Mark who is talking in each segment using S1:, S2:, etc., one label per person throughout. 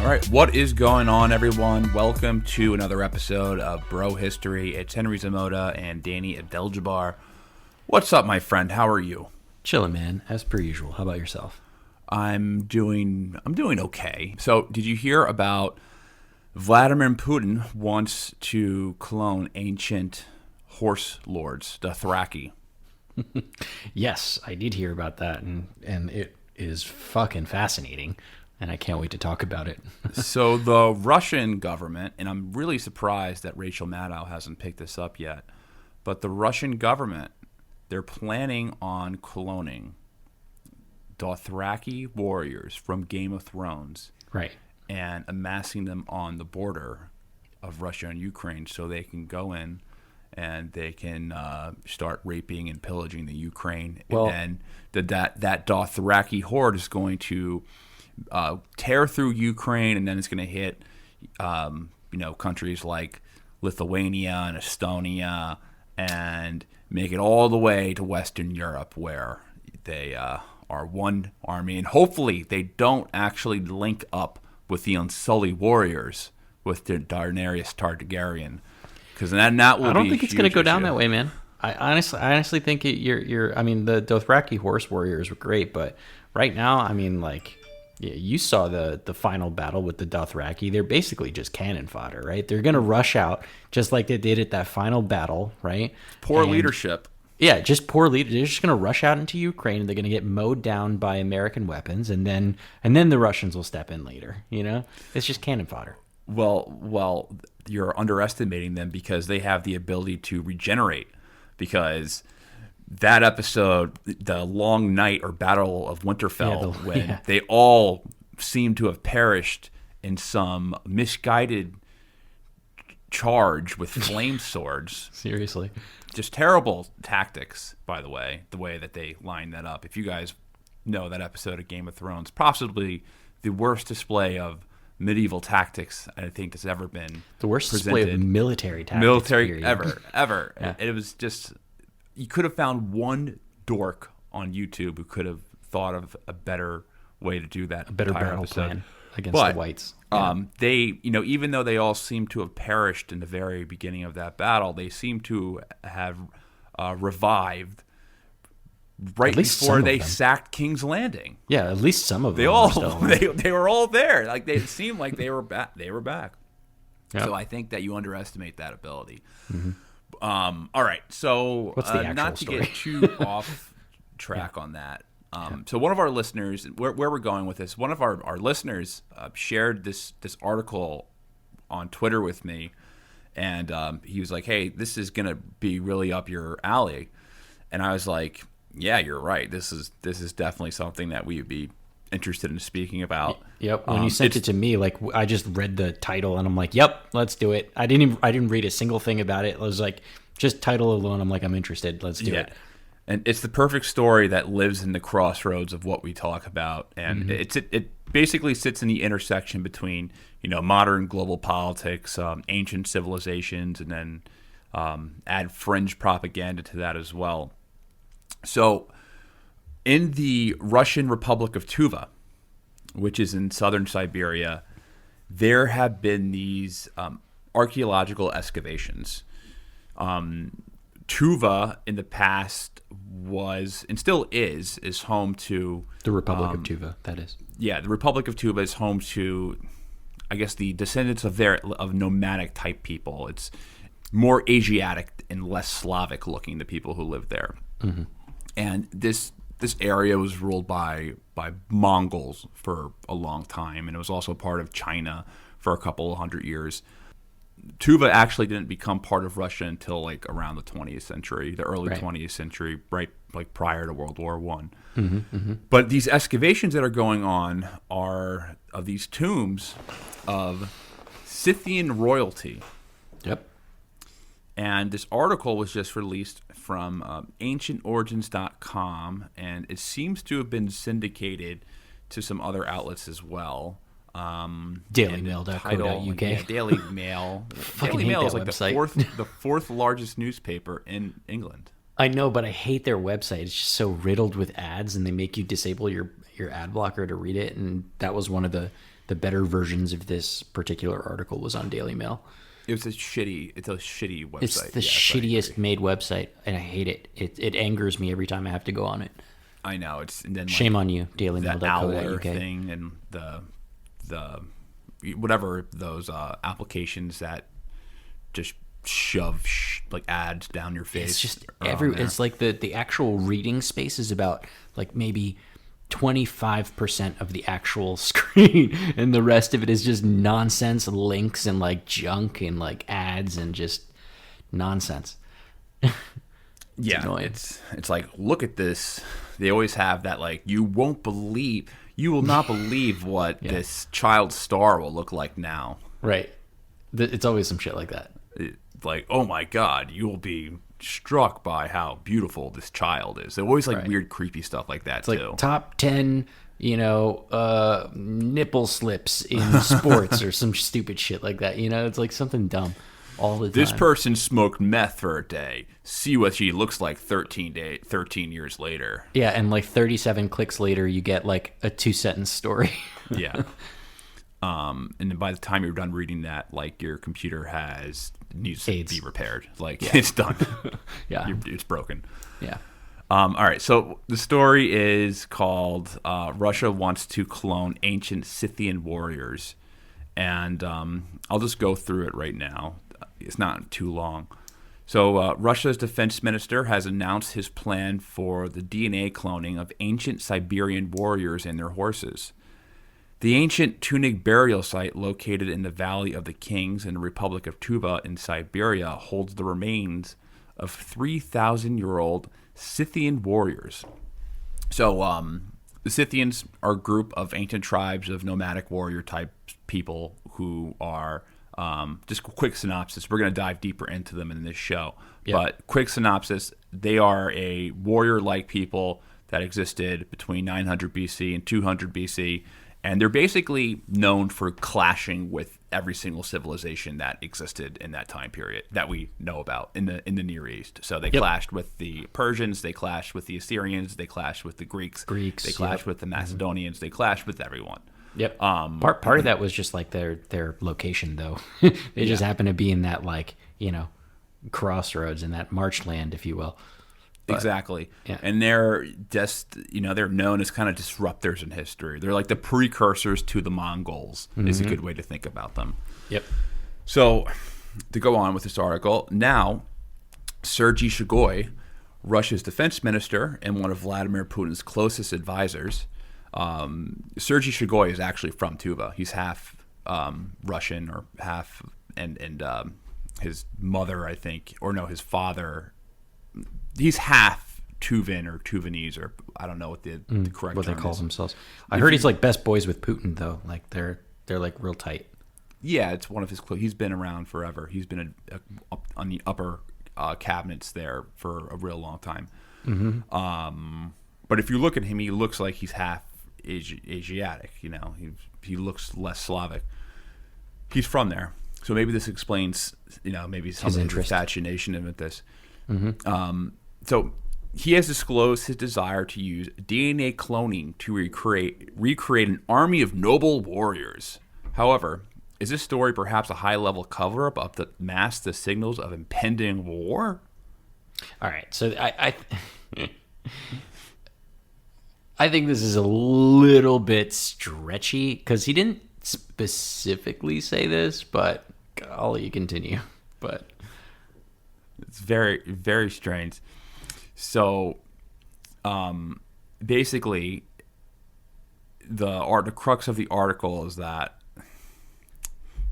S1: All right, what is going on, everyone? Welcome to another episode of Bro History. It's Henry Zamota and Danny Abdeljabbar. What's up, my friend? How are you?
S2: Chilling, man, as per usual. How about yourself?
S1: I'm doing okay. So, did you hear about Vladimir Putin wants to clone ancient horse lords, Dothraki?
S2: Yes, I did hear about that, and it is fucking fascinating, and I can't wait to talk about it.
S1: So the Russian government, and I'm really surprised that Rachel Maddow hasn't picked this up yet, but the Russian government, they're planning on cloning Dothraki warriors from Game of Thrones,
S2: Right.
S1: and amassing them on the border of Russia and Ukraine so they can go in and they can start raping and pillaging the Ukraine.
S2: Well,
S1: and that Dothraki horde is going to tear through Ukraine, and then it's going to hit countries like Lithuania and Estonia and make it all the way to Western Europe, where they are one army. And hopefully they don't actually link up with the Unsullied Warriors, with the Daenerys Targaryen, because then that will be
S2: I don't think it's going to go down
S1: issue.
S2: that way, man. I honestly think you're. I mean, the Dothraki horse warriors were great, but right now, I mean, like, yeah, you saw the final battle with the Dothraki. They're basically just cannon fodder, right? They're going to rush out just like they did at that final battle, right?
S1: Poor leadership.
S2: Yeah, just poor leader. They're just going to rush out into Ukraine. They're going to get mowed down by American weapons, and then the Russians will step in later. You know, it's just cannon fodder.
S1: Well, you're underestimating them because they have the ability to regenerate. Because that episode, the Long Night or Battle of Winterfell, when they all seem to have perished in some misguided charge with flame swords.
S2: Seriously.
S1: Just terrible tactics, by the way that they lined that up. If you guys know that episode of Game of Thrones, possibly the worst display of medieval tactics I think that's ever been
S2: the worst
S1: presented.
S2: Display of military tactics
S1: ever.
S2: Yeah.
S1: It was just, you could have found one dork on YouTube who could have thought of a better way to do that,
S2: a better battle plan against the whites.
S1: They, even though they all seem to have perished in the very beginning of that battle, they seem to have revived right before they sacked King's Landing.
S2: Yeah, at least some of them.
S1: They were all there. Like, they seemed like they were back. They were back. Yep. So I think that you underestimate that ability. Mm-hmm. All right. So
S2: what's the actual
S1: not to
S2: story?
S1: get too off track on that. So one of our listeners, where we're going with this, one of our listeners shared this article on Twitter with me, and he was like, "Hey, this is gonna be really up your alley," and I was like, "Yeah, you're right. This is definitely something that we would be interested in speaking about."
S2: Yep. When you sent it to me, like, I just read the title and I'm like, "Yep, let's do it." I didn't read a single thing about it. I was like, just title alone, I'm like, I'm interested. Let's do it.
S1: And it's the perfect story that lives in the crossroads of what we talk about, and it basically sits in the intersection between modern global politics, ancient civilizations, and then add fringe propaganda to that as well. So, in the Russian Republic of Tuva, which is in southern Siberia, there have been these archaeological excavations. Tuva in the past was, and still is home to
S2: the Republic of Tuva. That is,
S1: yeah, the Republic of Tuva is home to, I guess, the descendants of nomadic type people. It's more Asiatic and less Slavic looking, the people who live there. Mm-hmm. And this area was ruled by Mongols for a long time, and it was also part of China for a couple of hundred years. Tuva actually didn't become part of Russia until like around the 20th century, the early 20th century, right, like prior to World War I. Mm-hmm, mm-hmm. But these excavations that are going on are of these tombs of Scythian royalty.
S2: Yep.
S1: And this article was just released from ancientorigins.com, and it seems to have been syndicated to some other outlets as well.
S2: Dailymail.co.uk.
S1: Yeah, Daily Mail. Daily Mail is like the fourth largest newspaper in England.
S2: I know, but I hate their website. It's just so riddled with ads, and they make you disable your ad blocker to read it. And that was one of the the better versions of this particular article was on Daily Mail.
S1: It's a shitty website.
S2: It's the shittiest made website, and I hate it. It angers me every time I have to go on it.
S1: I know. And then
S2: shame on you, dailymail.co.uk.
S1: The Owler thing and the whatever those applications that just shove like ads down your face.
S2: It's just it's like the actual reading space is about like maybe 25% of the actual screen, and the rest of it is just nonsense links and like junk and like ads and just nonsense.
S1: Yeah, it's like, look at this. They always have that like, you will not believe what this child star will look like now.
S2: Right. It's always some shit like that.
S1: Like, oh my God, you will be struck by how beautiful this child is. They're always like weird, creepy stuff like that.
S2: It's
S1: too.
S2: Like top 10, nipple slips in sports or some stupid shit like that. It's like something dumb all the time.
S1: This person smoked meth for a day. See what she looks like 13 years later.
S2: Yeah, and like 37 clicks later, you get like a 2-sentence story.
S1: Yeah. And then by the time you're done reading that, like your computer needs AIDS. To be repaired. Like it's done.
S2: Yeah,
S1: it's broken.
S2: Yeah.
S1: All right. So the story is called "Russia Wants to Clone Ancient Scythian Warriors," and I'll just go through it right now. It's not too long. So Russia's defense minister has announced his plan for the DNA cloning of ancient Siberian warriors and their horses. The ancient Tunic burial site located in the Valley of the Kings in the Republic of Tuva in Siberia holds the remains of 3,000-year-old Scythian warriors. So the Scythians are a group of ancient tribes of nomadic warrior type people who are, just a quick synopsis, we're going to dive deeper into them in this show. Yep. But quick synopsis, they are a warrior-like people that existed between 900 BC and 200 BC. And they're basically known for clashing with every single civilization that existed in that time period that we know about in the Near East. So they clashed with the Persians, they clashed with the Assyrians, they clashed with the Greeks, they clashed with the Macedonians, they clashed with everyone.
S2: Yep. Part of that was just like their location, though. They just happened to be in that crossroads, in that marchland, if you will. But,
S1: exactly. Yeah. And they're just, they're known as kind of disruptors in history. They're like the precursors to the Mongols, is a good way to think about them.
S2: Yep.
S1: So to go on with this article, now Sergei Shoigu, Russia's defense minister and one of Vladimir Putin's closest advisors, Sergei Shoigu is actually from Tuva. He's half Russian or half, and his mother, I think, or no, his father, he's half Tuvan or Tuvanese, or I don't know what the correct
S2: what
S1: term
S2: they call
S1: is.
S2: themselves. I heard he's like best boys with Putin, though. Like they're like real tight.
S1: Yeah, it's one of his close. He's been around forever. He's been on the upper cabinets there for a real long time. Mm-hmm. But if you look at him, he looks like he's half Asiatic. He looks less Slavic. He's from there, so maybe this explains maybe some of his fascination with this. Mm-hmm. So he has disclosed his desire to use DNA cloning to recreate an army of noble warriors. However, is this story perhaps a high-level cover-up that masks the signals of impending war?
S2: All right, so I think this is a little bit stretchy because he didn't specifically say this, but I'll let you continue. But
S1: it's very, very strange. So, basically, the crux of the article is that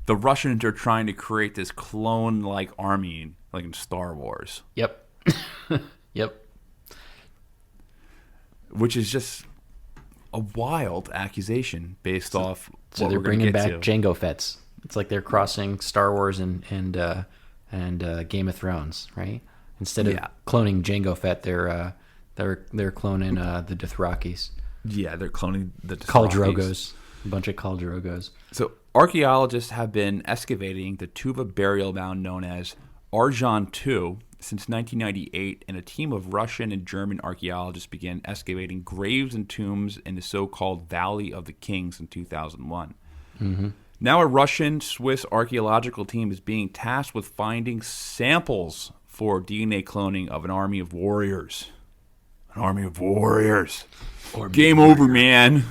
S1: the Russians are trying to create this clone-like army, like in Star Wars.
S2: Yep. Yep.
S1: Which is just a wild accusation based off.
S2: So they're bringing back Jango Fett's. It's like they're crossing Star Wars and Game of Thrones, right? Instead of cloning Jango Fett, they're cloning the Dothrakis.
S1: Yeah, they're cloning the Dothrakis.
S2: Khal Drogos, a bunch of Khal Drogos.
S1: So archaeologists have been excavating the Tuva burial mound known as Arjan II since 1998, and a team of Russian and German archaeologists began excavating graves and tombs in the so-called Valley of the Kings in 2001. Now a Russian-Swiss archaeological team is being tasked with finding samples for DNA cloning of an army of warriors. An army of warriors. Game over, man.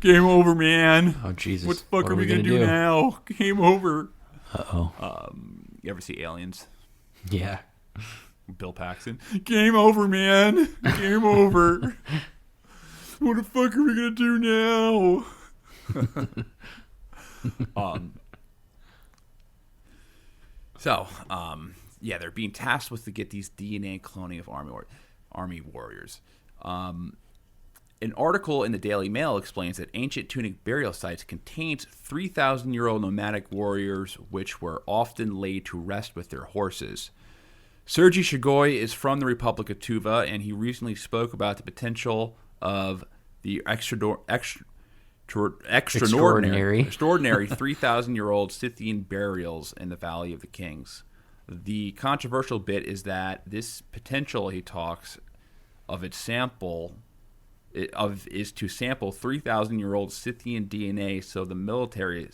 S1: Game over, man.
S2: Oh, Jesus.
S1: What the fuck are we going to do now? Game over. You ever see Aliens?
S2: Yeah.
S1: Bill Paxton. Game over, man. Game over. What the fuck are we going to do now? They're being tasked with to get these DNA cloning of army warriors. An article in the Daily Mail explains that ancient Tunic burial sites contains 3,000-year-old nomadic warriors which were often laid to rest with their horses. Sergei Shoigu is from the Republic of Tuva, and he recently spoke about the potential of the extraordinary 3,000-year-old Scythian burials in the Valley of the Kings. The controversial bit is that this potential, he talks of its sample, is to sample 3,000-year-old Scythian DNA, so the military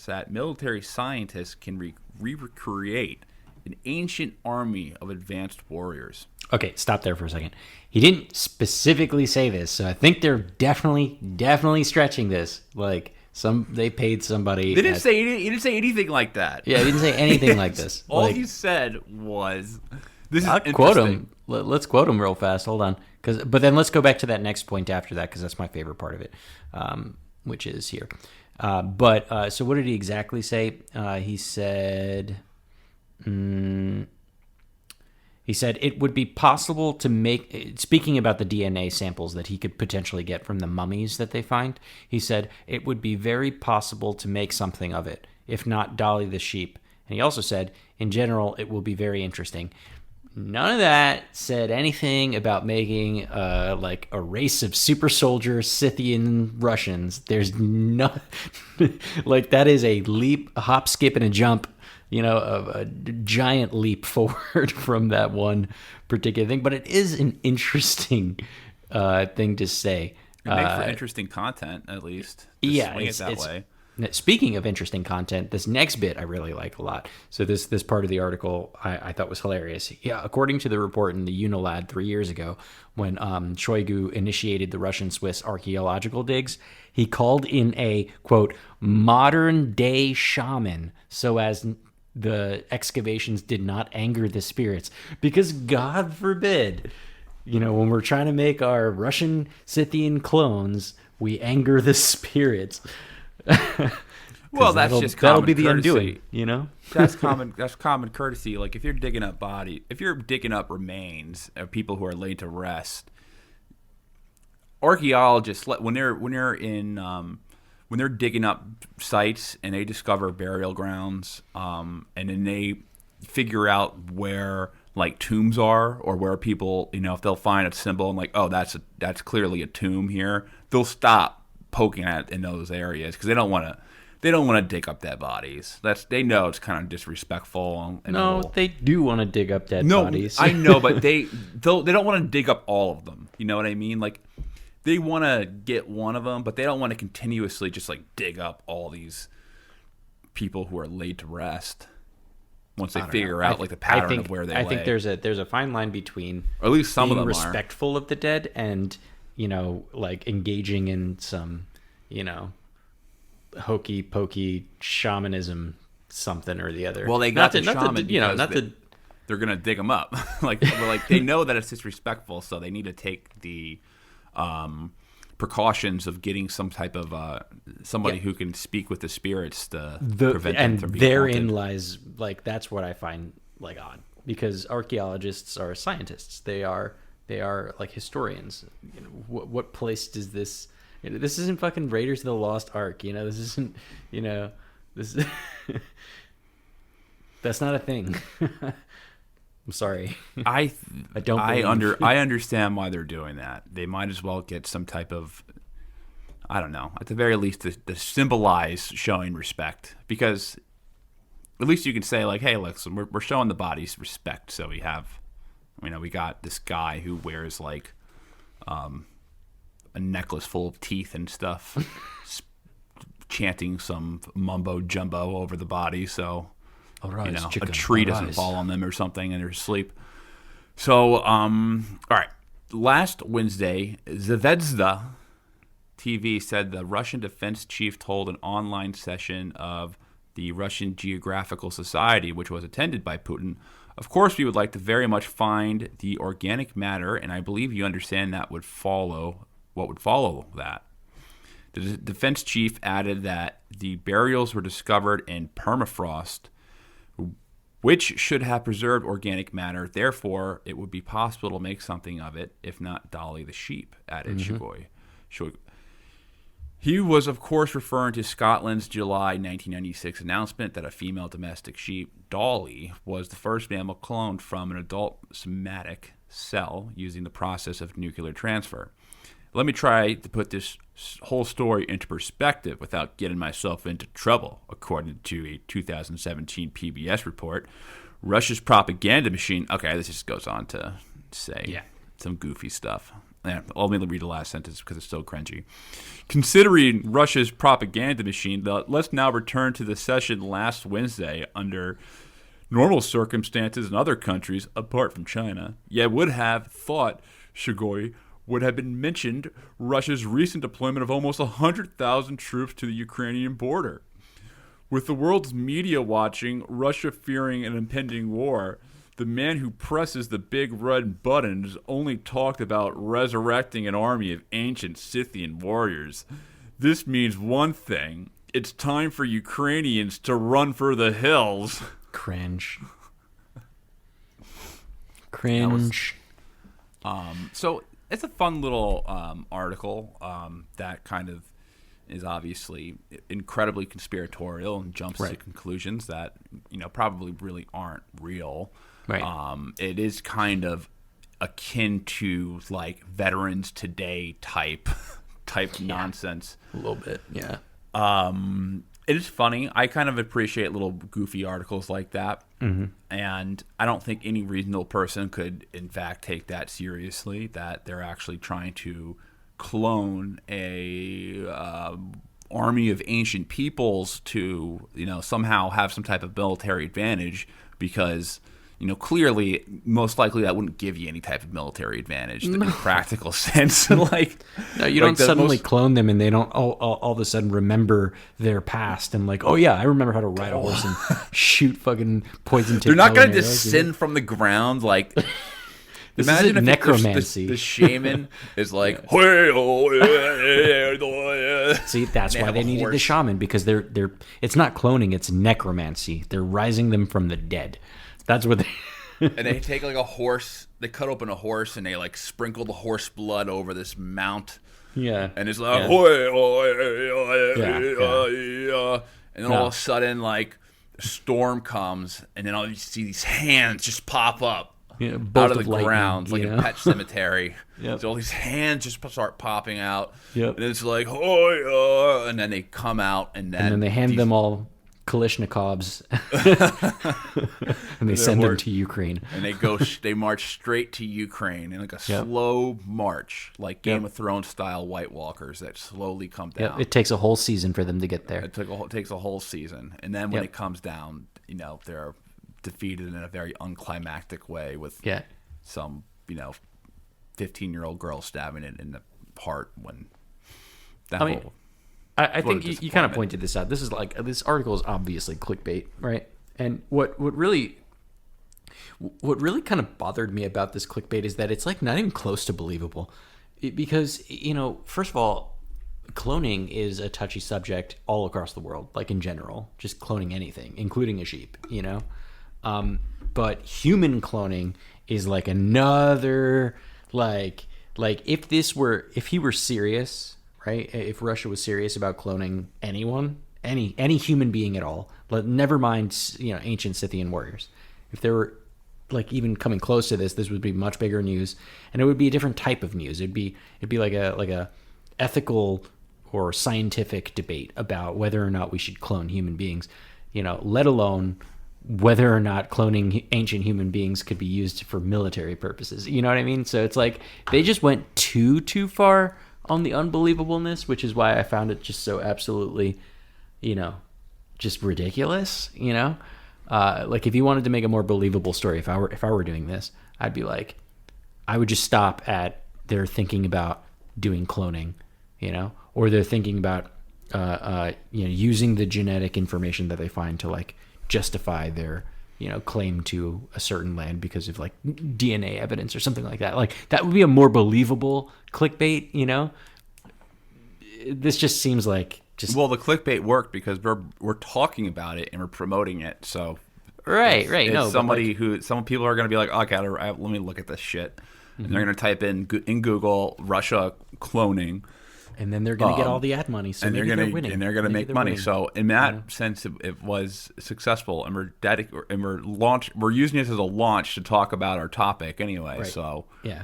S1: scientists can recreate an ancient army of advanced warriors.
S2: Okay, stop there for a second. He didn't specifically say this, so I think they're definitely stretching this. Like they paid somebody.
S1: He didn't say anything like that.
S2: Yeah, he didn't say anything like this.
S1: All he said was, "This
S2: I'll
S1: is
S2: quote him. Let's quote him real fast. Hold on, but then let's go back to that next point after that because that's my favorite part of it, which is here. So what did he exactly say? He said. He said it would be possible to make, speaking about the DNA samples that he could potentially get from the mummies that they find, he said it would be very possible to make something of it, if not Dolly the Sheep. And he also said, in general, it will be very interesting. None of that said anything about making like a race of super soldier Scythian Russians. There's no, like that is a leap, a hop, skip, and a jump. A giant leap forward from that one particular thing. But it is an interesting thing to say.
S1: It makes for interesting content, at least. Swing it that way.
S2: Speaking of interesting content, this next bit I really like a lot. So this part of the article I thought was hilarious. Yeah, according to the report in the Unilad 3 years ago, when Shoigu initiated the Russian-Swiss archaeological digs, he called in a, quote, modern-day shaman so as the excavations did not anger the spirits. Because God forbid, when we're trying to make our Russian Scythian clones, we anger the spirits.
S1: Well, that'll be the
S2: undoing,
S1: That's common courtesy. Like if you're digging up remains of people who are laid to rest, archaeologists when they're digging up sites and they discover burial grounds, and then they figure out where like tombs are or where people, if they'll find a symbol and like, oh, that's clearly a tomb here, they'll stop poking at it in those areas because they don't want to dig up dead bodies. They know it's kind of disrespectful.
S2: They do want to dig up dead bodies.
S1: I know, but they don't want to dig up all of them. You know what I mean? Like they want to get one of them, but they don't want to continuously just like dig up all these people who are laid to rest. Once they figure out like the pattern of where they lay.
S2: I think there's a fine line between,
S1: or at least some of them
S2: respectful of the dead and like engaging in some hokey pokey shamanism something or the other.
S1: Well, they got they're gonna dig them up. like they know that it's disrespectful, so they need to take the precautions of getting some type of somebody who can speak with the spirits to prevent them from being
S2: therein
S1: haunted.
S2: lies like that's what I find like odd, because archaeologists are scientists. They are like historians. What place does this? This isn't fucking Raiders of the Lost Ark. This isn't. This. That's not a thing. I'm sorry.
S1: I
S2: don't.
S1: I understand why they're doing that. They might as well get some type of, I don't know, at the very least, to symbolize showing respect. Because at least you can say like, hey, listen, we're showing the bodies respect. So we have, we got this guy who wears like a necklace full of teeth and stuff, chanting some mumbo jumbo over the body, so
S2: Arise,
S1: a
S2: chicken,
S1: tree doesn't
S2: arise.
S1: fall on them or something in their sleep. So, all right. Last Wednesday, Zvezda TV said the Russian defense chief told an online session of the Russian Geographical Society, which was attended by Putin, of course, we would like to very much find the organic matter, and I believe you understand that would follow what would follow that. The defense chief added that the burials were discovered in permafrost, which should have preserved organic matter. Therefore, it would be possible to make something of it, if not Dolly the Sheep, added Shugoi. He was, of course, referring to Scotland's July 1996 announcement that a female domestic sheep, Dolly, was the first mammal cloned from an adult somatic cell using the process of nuclear transfer. Let me try to put this whole story into perspective without getting myself into trouble. According to a 2017 PBS report, Russia's propaganda machine... Okay, this just goes on to say some goofy stuff. Yeah, let me read the last sentence because it's so cringy. Considering Russia's propaganda machine, let's now return to the session last Wednesday under normal circumstances in other countries, apart from China. You would have thought Shugoi would have been mentioned Russia's recent deployment of almost 100,000 troops to the Ukrainian border. With the world's media watching, Russia fearing an impending war, the man who presses the big red buttons only talked about resurrecting an army of ancient Scythian warriors. This means one thing. It's time for Ukrainians to run for the hills.
S2: Cringe. Cringe.
S1: So it's a fun little article that kind of is obviously incredibly conspiratorial and jumps to conclusions that probably really aren't real.
S2: Right.
S1: It is kind of akin to like Veterans Today type nonsense.
S2: A little bit, yeah.
S1: It is funny. I kind of appreciate little goofy articles like that. Mm-hmm. And I don't think any reasonable person could, in fact, take that seriously, that they're actually trying to clone a army of ancient peoples to, somehow have some type of military advantage because... clearly, most likely that wouldn't give you any type of military advantage in a practical sense.
S2: No, you don't suddenly clone them and they don't all of a sudden remember their past and like, oh yeah, I remember how to ride a horse and shoot fucking poison tipped.
S1: They're not going to descend from the ground like...
S2: This
S1: Imagine
S2: is
S1: if
S2: necromancy.
S1: The shaman is like...
S2: See, that's why they needed the shaman, because they're it's not cloning, it's necromancy. They're rising them from the dead. That's what they...
S1: And they take like a horse, they cut open a horse and they like sprinkle the horse blood over this mount.
S2: Yeah.
S1: And it's like, and then all of a sudden like a storm comes and then you see these hands just pop up out of the ground like a pet cemetery. So all these hands just start popping out. And it's like, and then they come out and then
S2: they hand them all Kalashnikovs and they send them to Ukraine.
S1: And they march straight to Ukraine in like a slow march, like Game of Thrones style White Walkers that slowly come down.
S2: It takes a whole season for them to get there.
S1: It takes a whole season. And then when it comes down, they're defeated in a very unclimactic way with some, 15-year-old girl stabbing it in the heart when
S2: I think you kind of pointed this out. This article is obviously clickbait, right? And what really kind of bothered me about this clickbait is that it's like not even close to believable, because first of all, cloning is a touchy subject all across the world, like in general, just cloning anything, including a sheep, but human cloning is like another like if he were serious. Right? If Russia was serious about cloning anyone, any human being at all, never mind, ancient Scythian warriors. If they were like even coming close to this would be much bigger news, and it would be a different type of news. It'd be like a ethical or scientific debate about whether or not we should clone human beings, let alone whether or not cloning ancient human beings could be used for military purposes. You know what I mean? So it's like they just went too far on the unbelievableness, which is why I found it just so absolutely just ridiculous, like if you wanted to make a more believable story, if I were doing this, I'd be like, I would just stop at they're thinking about doing cloning, or they're thinking about using the genetic information that they find to like justify their claim to a certain land because of like DNA evidence or something like that. Like that would be a more believable clickbait. This just seems like
S1: well, the clickbait worked because we're talking about it and we're promoting it. So
S2: right.
S1: It's some people are going to be like, okay, let me look at this shit, and they're going to type in Google Russia cloning,
S2: and then they're going to get all the ad money. So
S1: and they're going to make money.
S2: Winning.
S1: So in that sense, it was successful, and we're using it as a launch to talk about our topic anyway. Right. So
S2: yeah,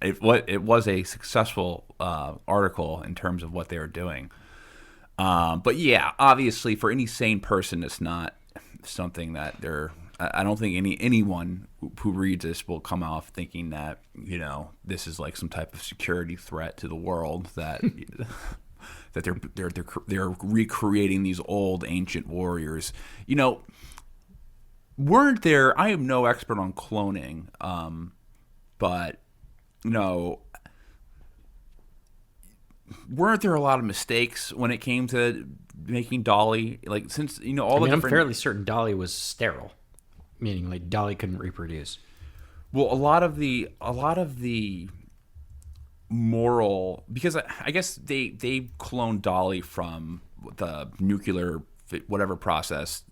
S1: it was a successful article in terms of what they were doing. But yeah, obviously, for any sane person, it's not something that I don't think anyone who reads this will come off thinking that this is like some type of security threat to the world, that that they're recreating these old ancient warriors. Weren't there? I am no expert on cloning, but weren't there a lot of mistakes when it came to making Dolly? Like, since
S2: I'm fairly certain Dolly was sterile, meaning like Dolly couldn't reproduce.
S1: Well, a lot of the moral, because I guess they cloned Dolly from the nuclear whatever process,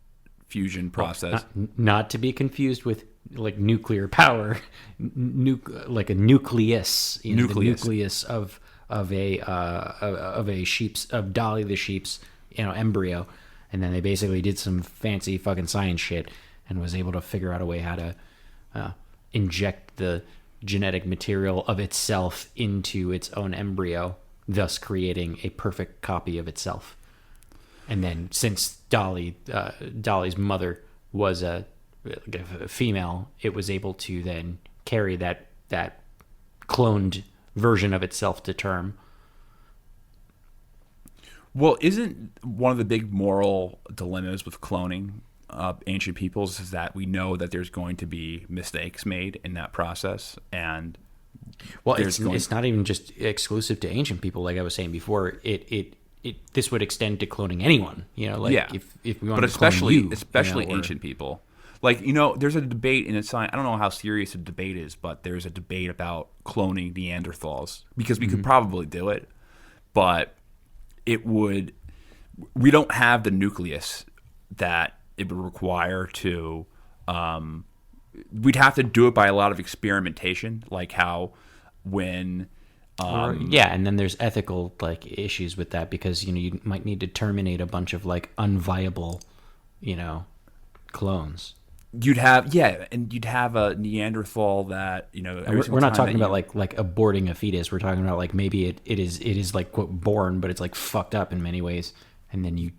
S1: fusion process.
S2: Not to be confused with like nuclear power, like a nucleus, the nucleus of Dolly the Sheep's embryo, and then they basically did some fancy fucking science shit and was able to figure out a way how to inject the genetic material of itself into its own embryo, thus creating a perfect copy of itself. And then since Dolly's mother was a female, it was able to then carry that cloned version of itself to term.
S1: Well, isn't one of the big moral dilemmas with cloning ancient peoples is that we know that there's going to be mistakes made in that process, and
S2: it's not even just exclusive to ancient people. Like I was saying before, this would extend to cloning anyone. If we want,
S1: but
S2: to clone
S1: especially ancient people. Like, there's a debate in science. I don't know how serious the debate is, but there's a debate about cloning Neanderthals, because we could probably do it, but we don't have the nucleus that it would require to, we'd have to do it by a lot of experimentation, like how when...
S2: and then there's ethical issues with that, because you might need to terminate a bunch of unviable clones.
S1: You'd have a Neanderthal that
S2: we're not talking about like aborting a fetus. We're talking about maybe it is like quote born, but it's fucked up in many ways, and then do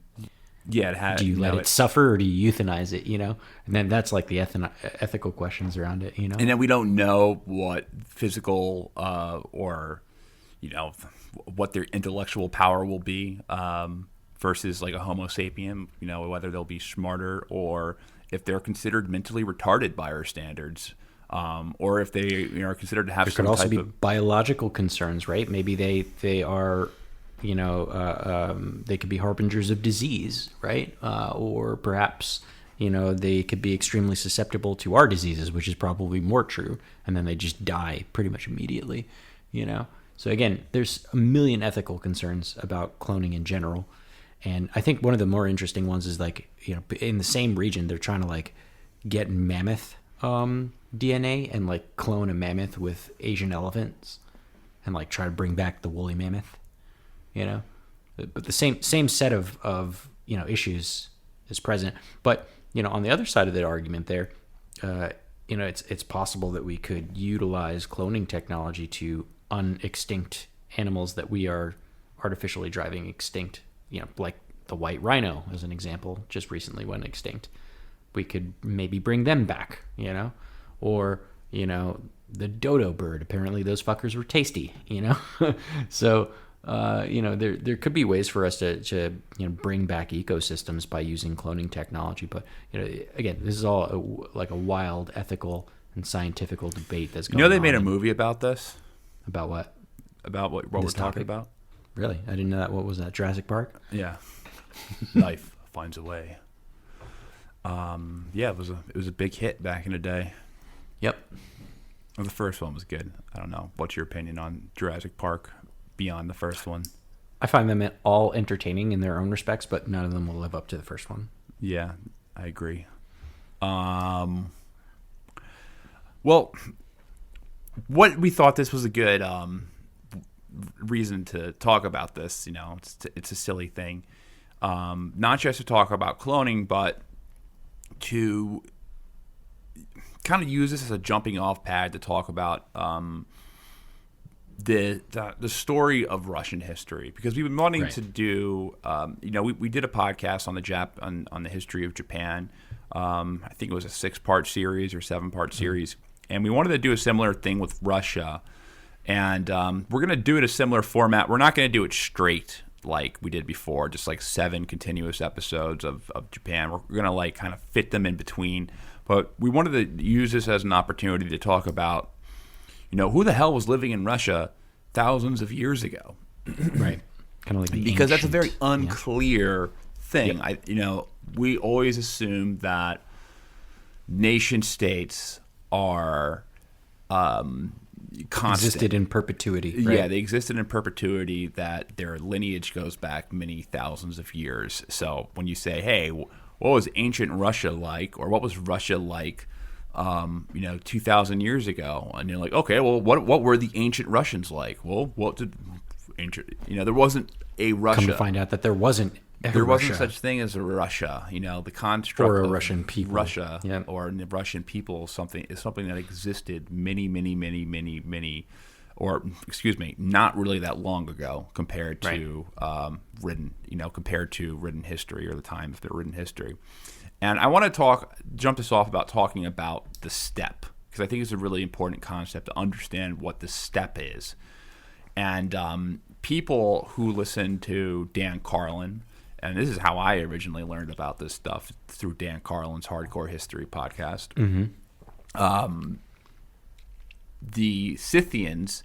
S2: you let it suffer, or do you euthanize it? And then that's the ethical questions around it.
S1: And then we don't know what physical or what their intellectual power will be versus like a Homo sapien. Whether they'll be smarter, or if they're considered mentally retarded by our standards, or if they are considered to have
S2: there
S1: some
S2: could also
S1: type
S2: be
S1: of
S2: biological concerns, right? Maybe they are, they could be harbingers of disease, right? Or perhaps they could be extremely susceptible to our diseases, which is probably more true, and then they just die pretty much immediately. So again, there's a million ethical concerns about cloning in general. And I think one of the more interesting ones is in the same region, they're trying to get mammoth DNA and clone a mammoth with Asian elephants and try to bring back the woolly mammoth, but the same set of issues is present. But on the other side of the argument there, it's possible that we could utilize cloning technology to unextinct animals that we are artificially driving extinct. Like the white rhino, as an example, just recently went extinct. We could maybe bring them back, or, the dodo bird. Apparently those fuckers were tasty, So there could be ways for us to bring back ecosystems by using cloning technology. But again, this is all like a wild ethical and scientific debate that's going on.
S1: They made a movie about this.
S2: About what?
S1: About what we're talking about.
S2: Really? I didn't know that. What was that? Jurassic Park?
S1: Yeah. Life finds a way. Yeah, it was a big hit back in the day.
S2: Yep.
S1: Well, the first one was good. I don't know. What's your opinion on Jurassic Park beyond the first one?
S2: I find them all entertaining in their own respects, but none of them will live up to the first one.
S1: Yeah, I agree. Well, what we thought this was a good reason to talk about this. It's a silly thing, not just to talk about cloning, but to kind of use this as a jumping off pad to talk about the story of Russian history, because we've been wanting to do we did a podcast on the history of Japan. I think it was a 6-part series or 7-part series, and we wanted to do a similar thing with Russia, and we're going to do it a similar format. We're not going to do it straight like we did before, just like 7 continuous episodes of Japan. We're going to like kind of fit them in between. But we wanted to use this as an opportunity to talk about, who the hell was living in Russia thousands of years ago,
S2: right? Kind of like
S1: because that's a very unclear thing.
S2: Yep.
S1: We always assume that nation states are constant.
S2: Existed in perpetuity. Right?
S1: Yeah, they existed in perpetuity. That their lineage goes back many thousands of years. So when you say, "Hey, what was ancient Russia like?" or "What was Russia like 2,000 years ago?" and you're like, "Okay, well, what were the ancient Russians like?" Well, what did ancient? There wasn't a Russia.
S2: Come to find out that there wasn't
S1: such thing as a Russia. The construct
S2: or a
S1: of
S2: Russian people,
S1: Russia, or the Russian people, is something that existed not really that long ago compared to compared to written history, or the time of the written history. And I want to jump this off about talking about the steppe, because I think it's a really important concept to understand what the steppe is. And people who listen to Dan Carlin, and this is how I originally learned about this stuff, through Dan Carlin's Hardcore History podcast.
S2: Mm-hmm.
S1: The Scythians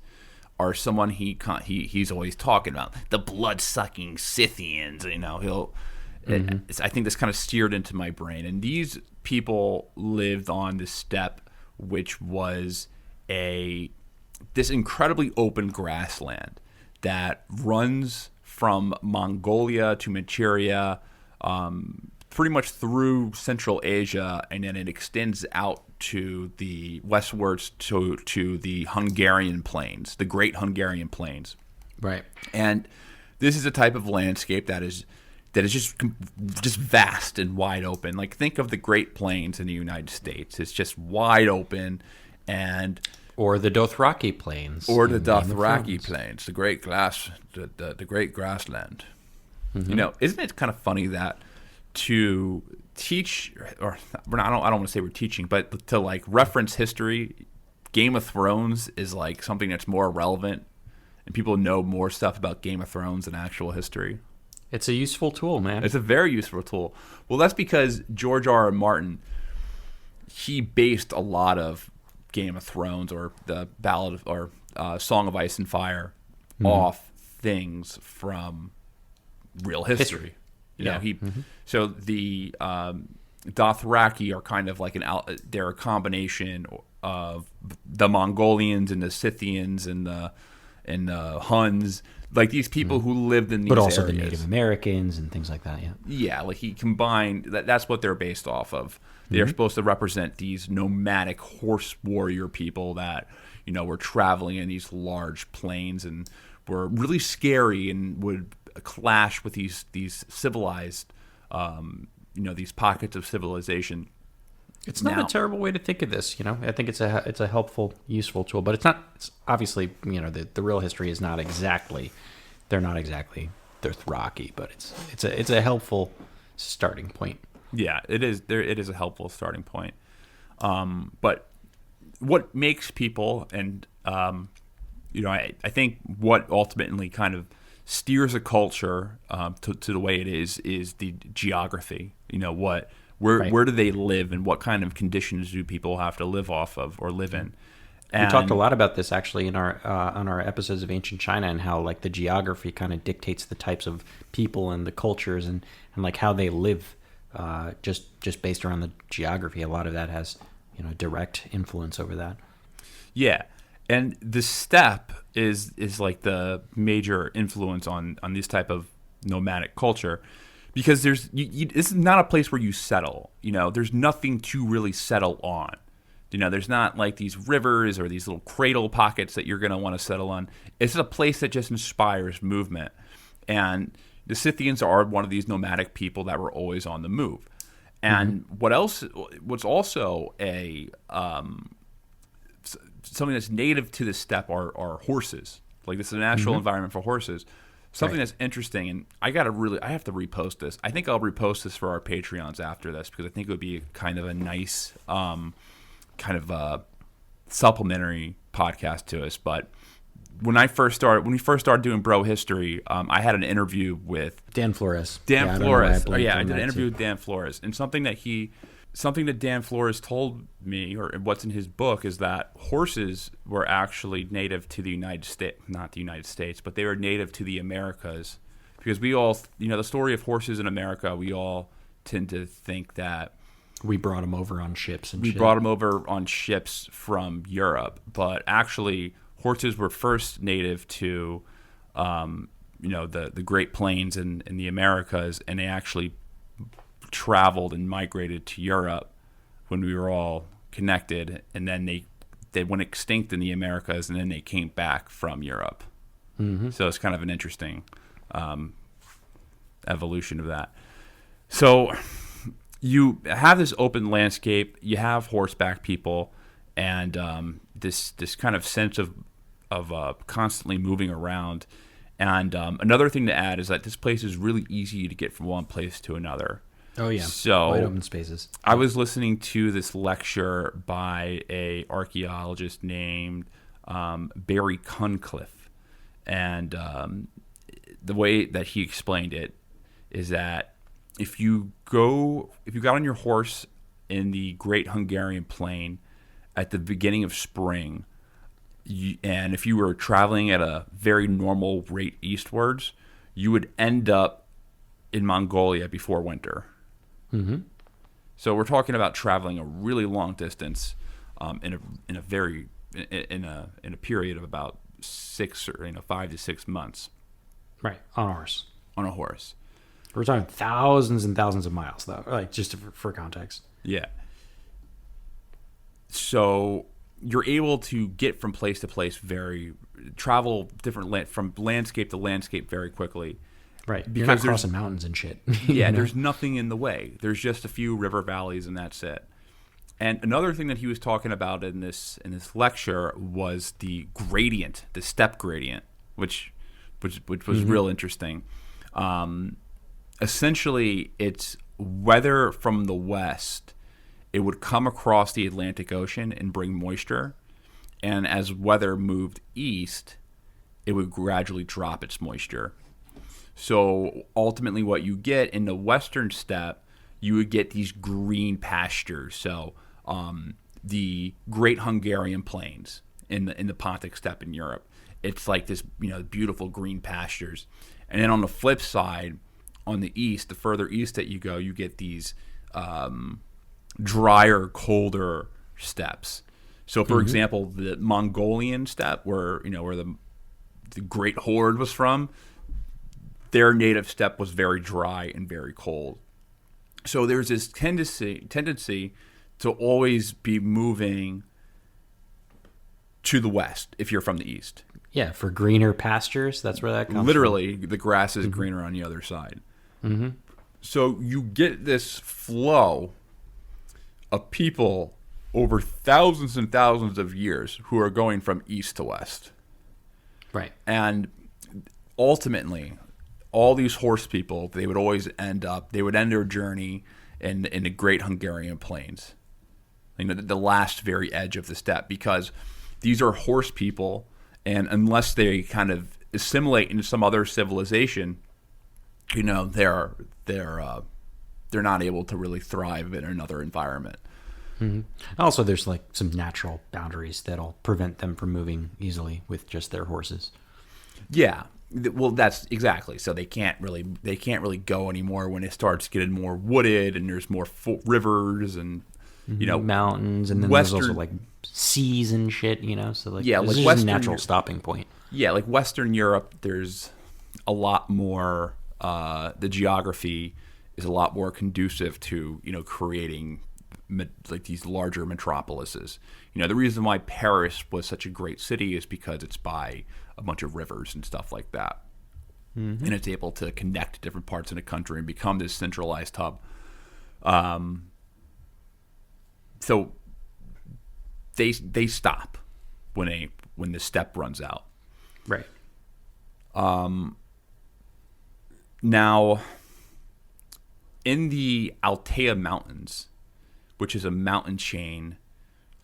S1: are someone he's always talking about, the blood-sucking Scythians. I think this kind of steered into my brain. And these people lived on the steppe, which was this incredibly open grassland that runs from Mongolia to Manchuria, pretty much through Central Asia, and then it extends out to the westwards to the Hungarian plains, the Great Hungarian Plains.
S2: Right.
S1: And this is a type of landscape that is just vast and wide open. Like, think of the Great Plains in the United States. It's just wide open,
S2: or the Dothraki Plains,
S1: or the Dothraki Plains, the Great Grassland. Mm-hmm. Isn't it kind of funny that to teach, or I don't want to say we're teaching, but to like reference history, Game of Thrones is like something that's more relevant, and people know more stuff about Game of Thrones than actual history.
S2: It's a useful tool, man.
S1: It's a very useful tool. Well, that's because George R. R. Martin, he based a lot of Game of Thrones, or the Ballad of, or Song of Ice and Fire, off things from real history. So the Dothraki are kind of like they're a combination of the Mongolians and the Scythians and the Huns, like these people who lived in these areas.
S2: But also the Native Americans and things like that.
S1: Yeah, like he combined that's what they're based off of. They're supposed to represent these nomadic horse warrior people that were traveling in these large plains and were really scary and would clash with these civilized these pockets of civilization.
S2: It's not a terrible way to think of this. I think it's a helpful, useful tool, but it's not. It's obviously the real history is not exactly. They're not exactly Dothraki, but it's a helpful starting point.
S1: Yeah, it is. It is a helpful starting point. But what makes people, and I think what ultimately kind of steers a culture to the way it is the geography. Where do they live, and what kind of conditions do people have to live off of or live in?
S2: We talked a lot about this actually in our on our episodes of Ancient China, and how like the geography kind of dictates the types of people and the cultures and like how they live, just based around the geography. A lot of that has direct influence over that. Yeah,
S1: and the steppe is like the major influence on this type of nomadic culture, because this is not a place where you settle. There's nothing to really settle on. There's not like these rivers or these little cradle pockets that you're going to want to settle on. It's a place that just inspires movement. And the Scythians are one of these nomadic people that were always on the move. And what's also something that's native to the steppe are horses. Like, this is a natural environment for horses. Something that's interesting, and I have to repost this. I think I'll repost this for our Patreons after this, because I think it would be kind of a nice kind of a supplementary podcast to us. But when we first started doing Bro History, I had an interview with
S2: Dan Flores.
S1: I did an interview with Dan Flores, and something that Dan Flores told me, or what's in his book, is that horses were actually native to the United States, not the United States, but they were native to the Americas, because we all, the story of horses in America, we all tend to think that
S2: we brought them over on ships.
S1: Brought them over on ships from Europe, but actually horses were first native to, the Great Plains in the Americas, and they actually traveled and migrated to Europe when we were all connected, and then they went extinct in the Americas, and then they came back from Europe. So it's kind of an interesting evolution of that. So you have this open landscape, you have horseback people, and this kind of sense of constantly moving around. And another thing to add is that this place is really easy to get from one place to another.
S2: Oh yeah,
S1: so
S2: wide open spaces.
S1: I was listening to this lecture by a archaeologist named Barry Cunliffe, and the way that he explained it is that if you got on your horse in the Great Hungarian Plain at the beginning of spring, and if you were traveling at a very normal rate eastwards, you would end up in Mongolia before winter. So we're talking about traveling a really long distance in a period of about 5 to 6 months.
S2: Right, on a horse.
S1: On a horse.
S2: We're talking thousands and thousands of miles, though. Like, just for context.
S1: Yeah. So you're able to get from place to place, travel from landscape to landscape very quickly.
S2: Right, because you're not crossing mountains and shit.
S1: Yeah, there's nothing in the way. There's just a few river valleys, and that's it. And another thing that he was talking about in this lecture was the gradient, the steppe gradient, which was real interesting. Essentially, it's weather from the west. It would come across the Atlantic Ocean and bring moisture, and as weather moved east, it would gradually drop its moisture. So ultimately what you get in the western steppe, you would get these green pastures. So the Great Hungarian Plains in the Pontic steppe in Europe, it's like this beautiful green pastures. And then on the flip side, on the east, the further east that you go, you get these drier, colder steppes. So for example, the Mongolian steppe, where the Great Horde was from, their native steppe was very dry and very cold. So there's this tendency to always be moving to the west if you're from the east.
S2: Yeah, for greener pastures, that's where that comes
S1: Literally, the grass is greener on the other side. So you get this flow of people over thousands and thousands of years who are going from east to west.
S2: Right.
S1: And ultimately, all these horse people, they would end their journey in the Great Hungarian Plains, the last very edge of the steppe, because these are horse people, and unless they kind of assimilate into some other civilization, they're not able to really thrive in another environment.
S2: Mm-hmm. Also, there's like some natural boundaries that'll prevent them from moving easily with just their horses.
S1: Yeah, well, that's exactly. So they can't really go anymore when it starts getting more wooded and there's more rivers and
S2: mountains, and then there's also like seas and shit. So like this is just a natural stopping point.
S1: Yeah, like Western Europe, there's a lot more. The geography is a lot more conducive to creating like these larger metropolises. The reason why Paris was such a great city is because it's by a bunch of rivers and stuff like that, and it's able to connect different parts of the country and become this centralized hub. So they stop when the steppe runs out.
S2: Right.
S1: Now, in the Altai Mountains, which is a mountain chain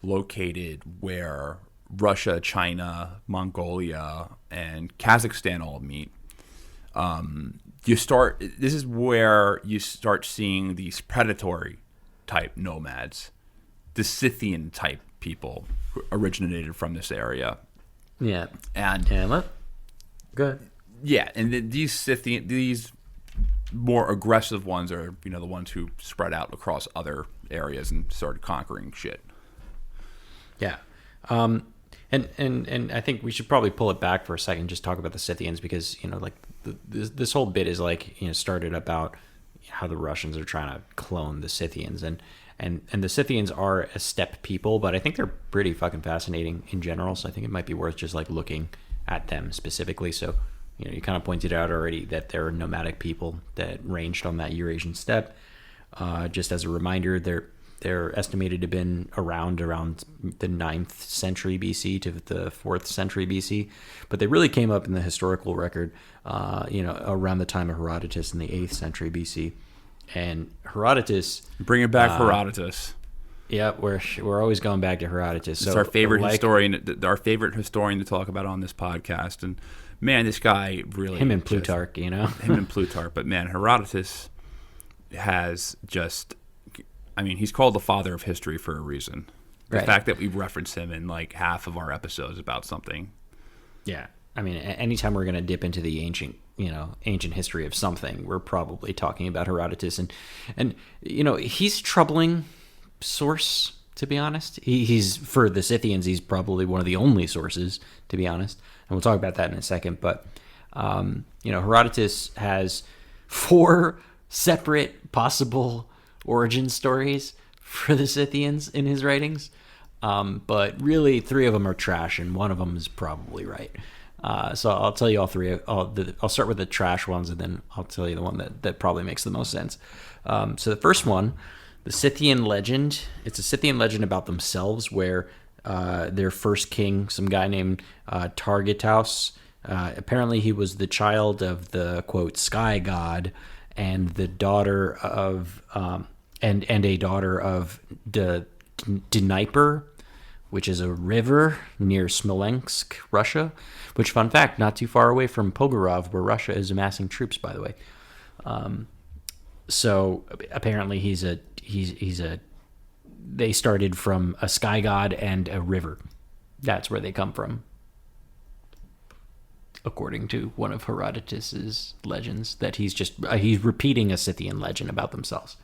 S1: located where Russia, China, Mongolia, and Kazakhstan all meet, this is where you start seeing these predatory type nomads, the Scythian type people who originated from this area.
S2: Yeah.
S1: And
S2: good.
S1: Yeah, and these more aggressive ones are the ones who spread out across other areas and started conquering shit.
S2: Yeah. And I think we should probably pull it back for a second, just talk about the Scythians, because like this whole bit is like started about how the Russians are trying to clone the Scythians, and the Scythians are a steppe people, but I think they're pretty fucking fascinating in general. So I think it might be worth just like looking at them specifically. So you kind of pointed out already that they're nomadic people that ranged on that Eurasian steppe. Just as a reminder, they're estimated to have been around the 9th century BC to the 4th century BC, but they really came up in the historical record, around the time of Herodotus in the 8th century BC. And Herodotus,
S1: bringing back Herodotus.
S2: Yeah, we're always going back to Herodotus.
S1: It's our favorite historian, our favorite historian to talk about on this podcast. And man, this guy really
S2: him and Plutarch, him
S1: and Plutarch. But man, Herodotus has just. I mean, he's called the father of history for a reason. The fact that we reference him in like half of our episodes about something.
S2: Yeah. I mean, anytime we're going to dip into the ancient history of something, we're probably talking about Herodotus. And he's a troubling source, to be honest. He's, for the Scythians, he's probably one of the only sources, to be honest. And we'll talk about that in a second. But, Herodotus has 4 separate possible origin stories for the Scythians in his writings, but really 3 of them are trash and one of them is probably right. So I'll tell you all 3. I'll start with the trash ones and then I'll tell you the one that probably makes the most sense. So the first one, the Scythian legend, it's a Scythian legend about themselves where their first king, some guy named Targetaus, apparently he was the child of the, quote, sky god, and the daughter of and a daughter of Dnieper, which is a river near Smolensk, Russia. Which, fun fact, not too far away from Pogorov, where Russia is amassing troops, by the way. So apparently they started from a sky god and a river. That's where they come from, according to one of Herodotus's legends, that he's repeating a Scythian legend about themselves,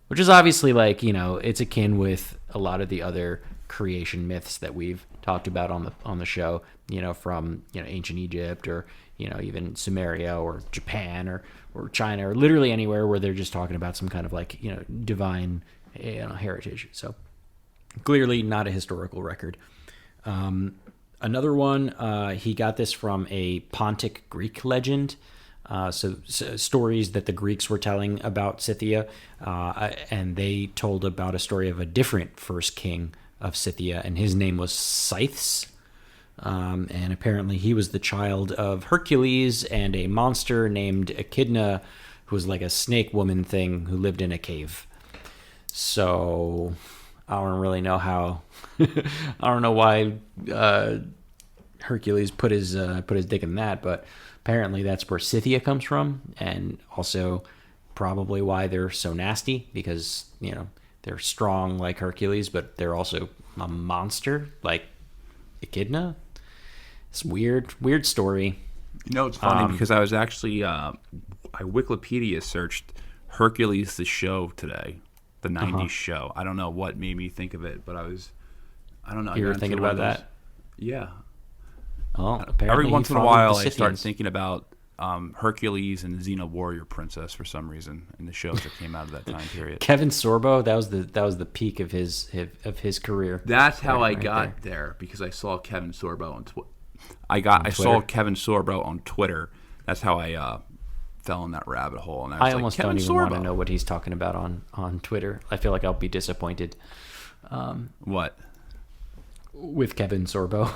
S2: which is obviously like, it's akin with a lot of the other creation myths that we've talked about on the show, from ancient Egypt or even Sumeria or Japan or China or literally anywhere where they're just talking about some kind of like divine heritage. So clearly not a historical record. Another one, he got this from a Pontic Greek legend. So stories that the Greeks were telling about Scythia, and they told about a story of a different first king of Scythia, and his name was Scythes. And apparently he was the child of Hercules and a monster named Echidna, who was like a snake woman thing who lived in a cave. So I don't really know how. I don't know why Hercules put his dick in that, but apparently that's where Scythia comes from, and also probably why they're so nasty, because they're strong like Hercules, but they're also a monster like Echidna. It's weird story.
S1: It's funny because I was actually I Wikipedia searched Hercules the show today, the '90s show. I don't know what made me think of it, but I don't know.
S2: You were thinking about that?
S1: Yeah.
S2: Oh, apparently
S1: every once in a while I start thinking about Hercules and Xena Warrior Princess for some reason in the shows that came out of that time period.
S2: Kevin Sorbo, that was the peak of his career.
S1: That's how I got there, because I saw Kevin Sorbo on Twitter. I saw Kevin Sorbo on Twitter. That's how I fell in that rabbit hole. And I
S2: almost don't even want to know what he's talking about on Twitter. I feel like I'll be disappointed.
S1: What?
S2: With Kevin Sorbo,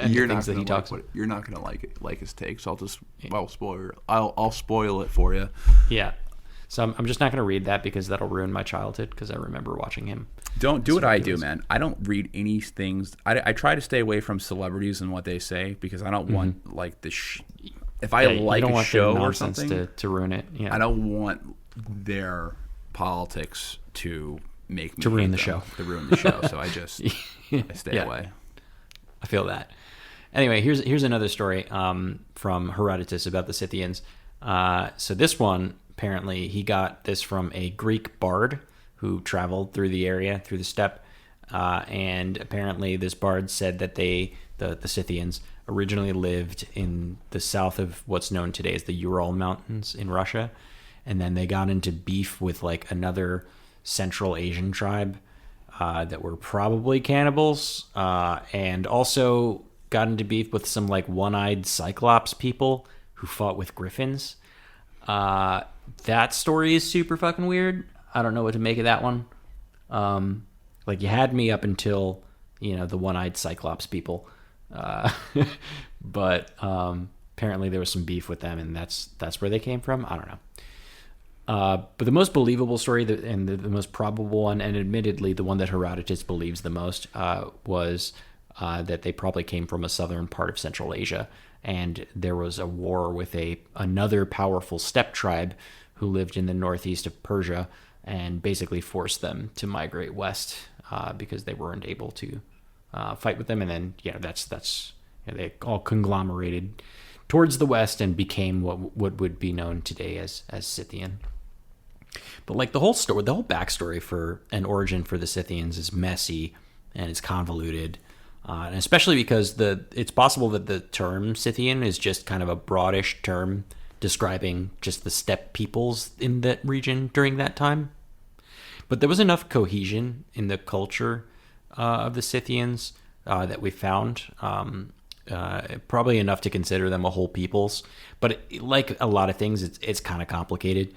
S1: You're not going to like his takes. I'll just I'll spoil it for you.
S2: Yeah. So I'm just not going to read that because that'll ruin my childhood, because I remember watching him.
S1: Don't do what I do, man. I don't read any things. I try to stay away from celebrities and what they say, because I don't want like if I like a show or something
S2: to ruin it. Yeah.
S1: I don't want their politics to make me
S2: ruin the show.
S1: To ruin the show. So I just I stay away.
S2: I feel that. Anyway, here's another story from Herodotus about the Scythians. So this one, apparently, he got this from a Greek bard who traveled through the area, through the steppe. And apparently this bard said that the Scythians originally lived in the south of what's known today as the Ural Mountains in Russia. And then they got into beef with like another Central Asian tribe that were probably cannibals, and also got into beef with some like one-eyed Cyclops people who fought with griffins. That story is super fucking weird. I don't know what to make of that one. Like, you had me up until the one-eyed Cyclops people, but apparently there was some beef with them, and that's where they came from. I don't know. But the most believable story and the most probable one, and admittedly the one that Herodotus believes the most, was that they probably came from a southern part of Central Asia, and there was a war with another powerful steppe tribe who lived in the northeast of Persia, and basically forced them to migrate west because they weren't able to fight with them. And then they all conglomerated towards the west and became what would be known today as Scythian. But like the whole backstory for an origin for the Scythians is messy and it's convoluted, and especially because it's possible that the term Scythian is just kind of a broadish term describing just the steppe peoples in that region during that time. But there was enough cohesion in the culture of the Scythians that we found, probably enough to consider them a whole peoples. But like a lot of things, it's kind of complicated.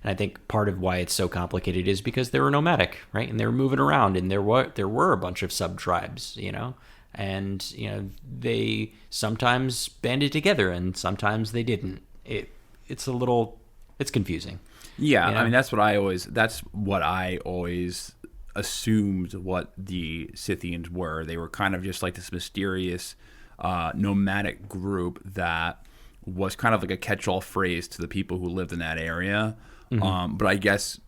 S2: And I think part of why it's so complicated is because they were nomadic, right? And they were moving around, and there were a bunch of sub-tribes, and they sometimes banded together and sometimes they didn't. It's confusing.
S1: Yeah, I mean that's what I always assumed what the Scythians were. They were kind of just like this mysterious nomadic group that was kind of like a catch-all phrase to the people who lived in that area. Mm-hmm. But I guess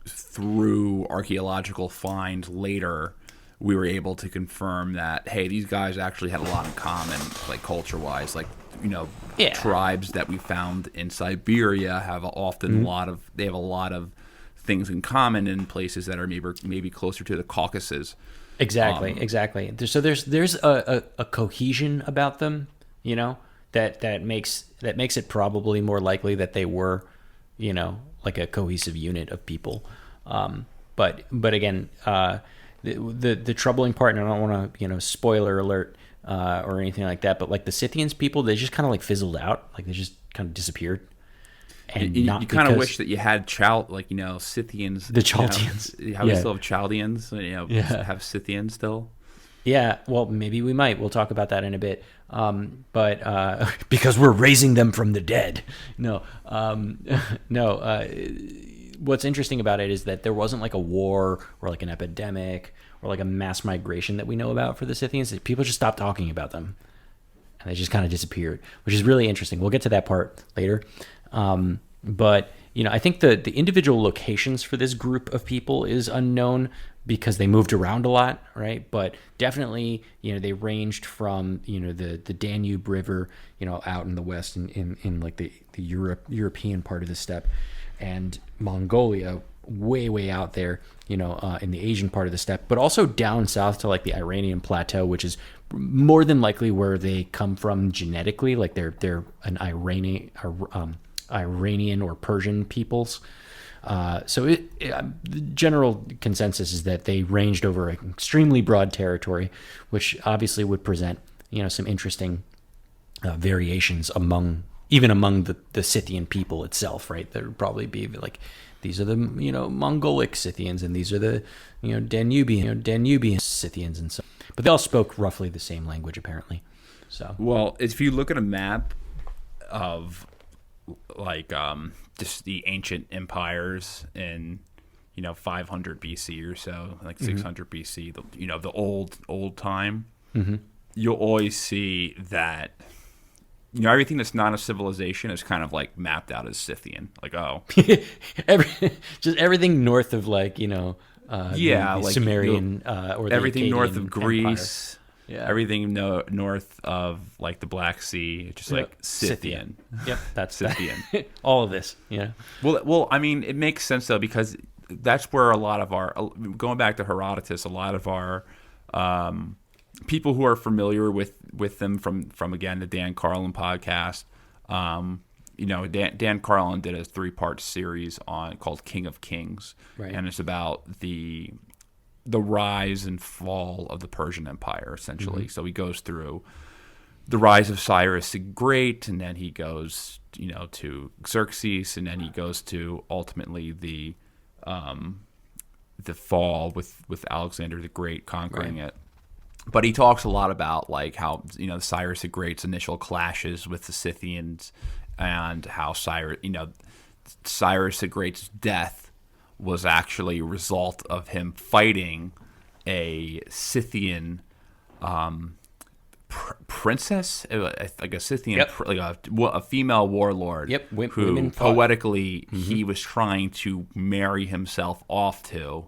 S1: through archaeological finds later, we were able to confirm that, hey, these guys actually had a lot in common, like culture-wise. Like, tribes that we found in Siberia have often a lot of things in common in places that are maybe closer to the Caucasus.
S2: Exactly. So there's a cohesion about them, that makes it probably more likely that they were, like a cohesive unit of people. But again, the troubling part, and I don't want to, spoiler alert or anything like that, but like the Scythians people, they just kind of like fizzled out, like they just kind of disappeared. And
S1: you kind of wish that you had Scythians,
S2: the Chaldeans.
S1: We still have Chaldeans, have Scythians still.
S2: Yeah, well, maybe we might. We'll talk about that in a bit. But because we're raising them from the dead. No. What's interesting about it is that there wasn't like a war or like an epidemic or like a mass migration that we know about for the Scythians. People just stopped talking about them. and they just kind of disappeared, which is really interesting. We'll get to that part later. But, I think the individual locations for this group of people is unknown because they moved around a lot, right? But definitely, they ranged from, the Danube River, out in the west in like the European part of the steppe, and Mongolia way out there, in the Asian part of the steppe, but also down south to like the Iranian plateau, which is more than likely where they come from genetically. Like they're an Iranian or Persian peoples. So the general consensus is that they ranged over an extremely broad territory, which obviously would present, some interesting variations among the Scythian people itself, right? There would probably be like, these are the, Mongolic Scythians, and these are the, Danubian Scythians, and so. But they all spoke roughly the same language, apparently. So.
S1: Well, if you look at a map of like just the ancient empires in 500 BC or so, like 600 BC, the old time, you'll always see that everything that's not a civilization is kind of like mapped out as Scythian. Like, oh,
S2: just everything north of like the
S1: like
S2: Sumerian or the
S1: everything
S2: Akkadian
S1: north of Greece.
S2: Empire. Yeah.
S1: Everything north of like the Black Sea, just like Scythian.
S2: Yep, that's
S1: Scythian.
S2: All of this, yeah.
S1: Well, I mean, it makes sense though, because that's where a lot of our, going back to Herodotus, a lot of our people who are familiar with them from again the Dan Carlin podcast. Dan Carlin did a 3-part series called King of Kings,
S2: right.
S1: And it's about the rise and fall of the Persian Empire, essentially. So he goes through the rise of Cyrus the Great, and then he goes, to Xerxes, and then he goes to ultimately the fall with Alexander the Great conquering it. But he talks a lot about like how Cyrus the Great's initial clashes with the Scythians, and how Cyrus the Great's death was actually a result of him fighting a Scythian princess, like a Scythian, like a female warlord.
S2: Yep,
S1: who
S2: women fought.
S1: Poetically he was trying to marry himself off to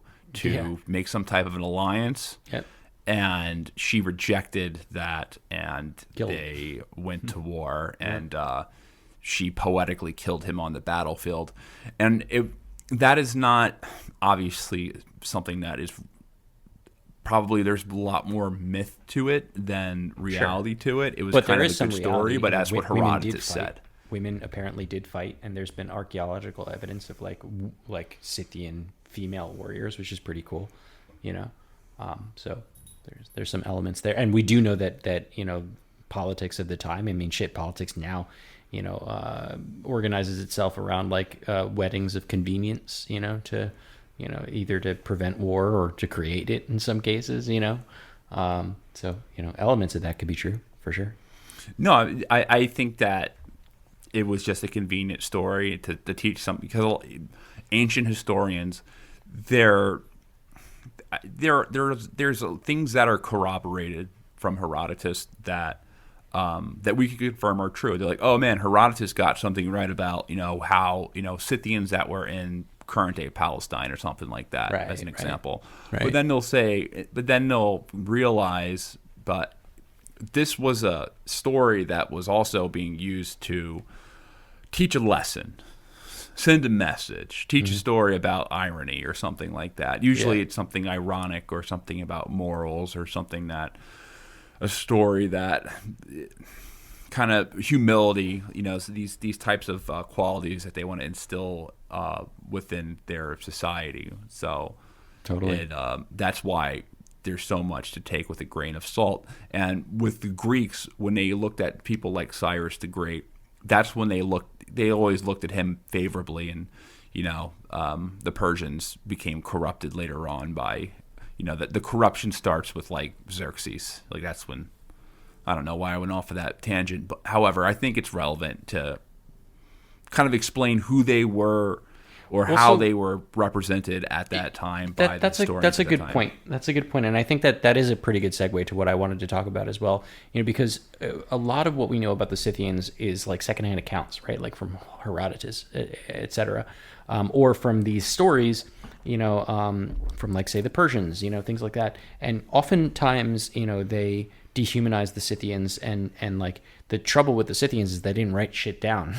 S1: make some type of an alliance.
S2: Yep.
S1: And she rejected that, and they went to war, and she poetically killed him on the battlefield. And that is not obviously something that is probably, there's a lot more myth to it than reality to it. It was kind of a good story, but that's what Herodotus said.
S2: Women apparently did fight, and there's been archaeological evidence of like Scythian female warriors, which is pretty cool, So there's some elements there, and we do know that politics of the time. I mean, politics now, organizes itself around like weddings of convenience, to either to prevent war or to create it in some cases, so elements of that could be true for sure.
S1: No, I think that it was just a convenient story to teach something, because ancient historians, there's things that are corroborated from Herodotus that we can confirm are true. They're like, oh man, Herodotus got something right about how Scythians that were in current day Palestine or something like that, as an example. Right. But then they'll realize, but this was a story that was also being used to teach a lesson, send a message, teach a story about irony or something like that. Usually it's something ironic or something about morals or something a story that kind of humility, so these types of qualities that they want to instill within their society. So
S2: totally,
S1: that's why there's so much to take with a grain of salt. And with the Greeks, when they looked at people like Cyrus the Great, that's when they always looked at him favorably, and the Persians became corrupted later on by the corruption starts with like Xerxes. Like that's when, I don't know why I went off of that tangent, but however, I think it's relevant to kind of explain who they were or how they were represented at that time by the historians.
S2: That's a good point. That's a good point, and I think that is a pretty good segue to what I wanted to talk about as well. Because a lot of what we know about the Scythians is like secondhand accounts, right? Like from Herodotus, etc., or from these stories, from like say the Persians, things like that. And oftentimes, they dehumanize the Scythians, and like the trouble with the Scythians is they didn't write shit down.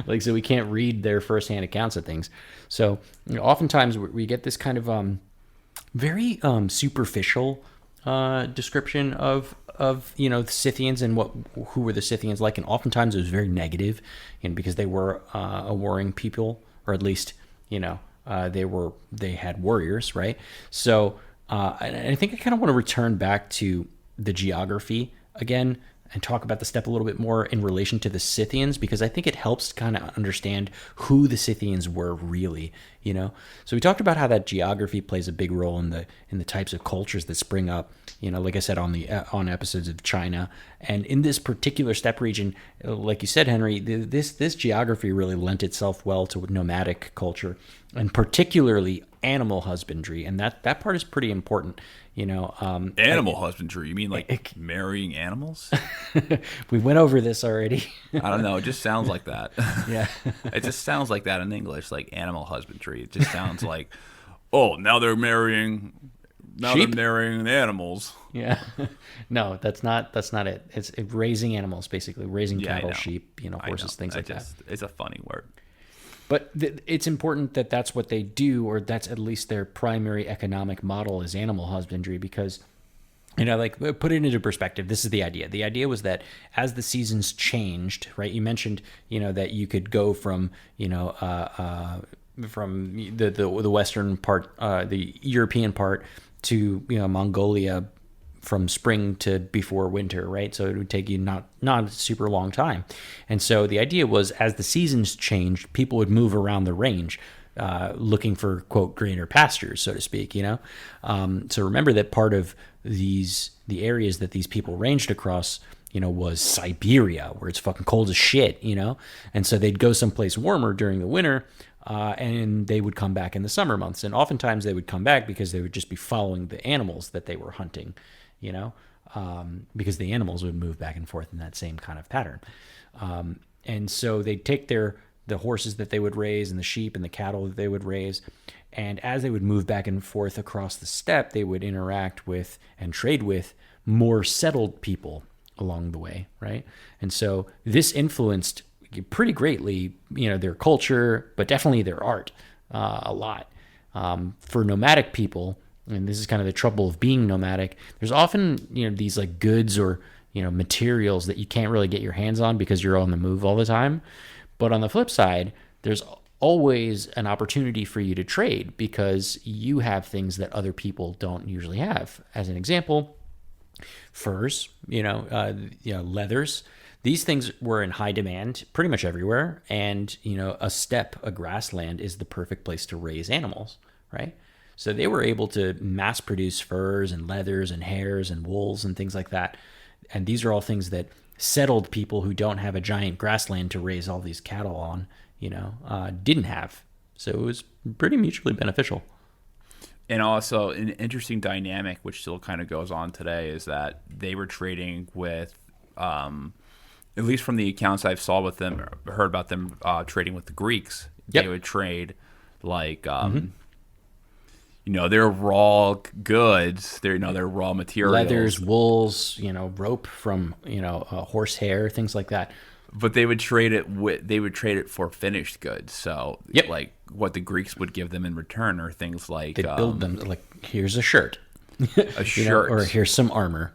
S2: Like, so we can't read their firsthand accounts of things. So oftentimes we get this kind of very superficial description of the Scythians and who were the Scythians like, and oftentimes it was very negative, because they were a warring people, or at least they had warriors, right? So I think I kind of want to return back to the geography again and talk about the steppe a little bit more in relation to the Scythians, because I think it helps kind of understand who the Scythians were really, So we talked about how that geography plays a big role in the types of cultures that spring up, like I said, on episodes of China. And in this particular steppe region, like you said, Henry, this geography really lent itself well to nomadic culture, and particularly animal husbandry. And that part is pretty important.
S1: Animal husbandry. You mean like marrying animals?
S2: We went over this already.
S1: I don't know. It just sounds like that.
S2: Yeah.
S1: It just sounds like that in English, like animal husbandry. It just sounds like, oh, now they're marrying the animals.
S2: Yeah. No, that's not it. It's raising animals, basically raising cattle, sheep, horses, things like that.
S1: It's a funny word.
S2: But it's important that that's what they do, or that's at least their primary economic model is animal husbandry, because, like, put it into perspective. This is the idea. The idea was that as the seasons changed, right? You mentioned, that you could go from, from the western part, the European part to, Mongolia from spring to before winter, right? So it would take you not a super long time. And so the idea was, as the seasons changed, people would move around the range, looking for, quote, greener pastures, so to speak, So remember that part of the areas that these people ranged across, was Siberia, where it's fucking cold as shit, And so they'd go someplace warmer during the winter, and they would come back in the summer months. And oftentimes they would come back because they would just be following the animals that they were hunting, because the animals would move back and forth in that same kind of pattern. And so they'd take the horses that they would raise and the sheep and the cattle that they would raise, and as they would move back and forth across the steppe, they would interact with and trade with more settled people along the way, right? And so this influenced pretty greatly, their culture, but definitely their art a lot. For nomadic people, and this is kind of the trouble of being nomadic, there's often, these like goods or, materials that you can't really get your hands on because you're on the move all the time. But on the flip side, there's always an opportunity for you to trade because you have things that other people don't usually have. As an example, furs, leathers. These things were in high demand pretty much everywhere. And, a steppe, a grassland, is the perfect place to raise animals, right? So they were able to mass produce furs and leathers and hairs and wools and things like that. And these are all things that settled people who don't have a giant grassland to raise all these cattle on, didn't have. So it was pretty mutually beneficial.
S1: And also an interesting dynamic, which still kind of goes on today, is that they were trading with, at least from the accounts I've saw with them, heard about them trading with the Greeks.
S2: Yep.
S1: They would trade like, their raw goods, their raw materials,
S2: leathers, wools, rope from horsehair, things like that.
S1: But they would trade it for finished goods. So like what the Greeks would give them in return are things like
S2: they'd build them, like, here's a shirt,
S1: shirt,
S2: or here's some armor,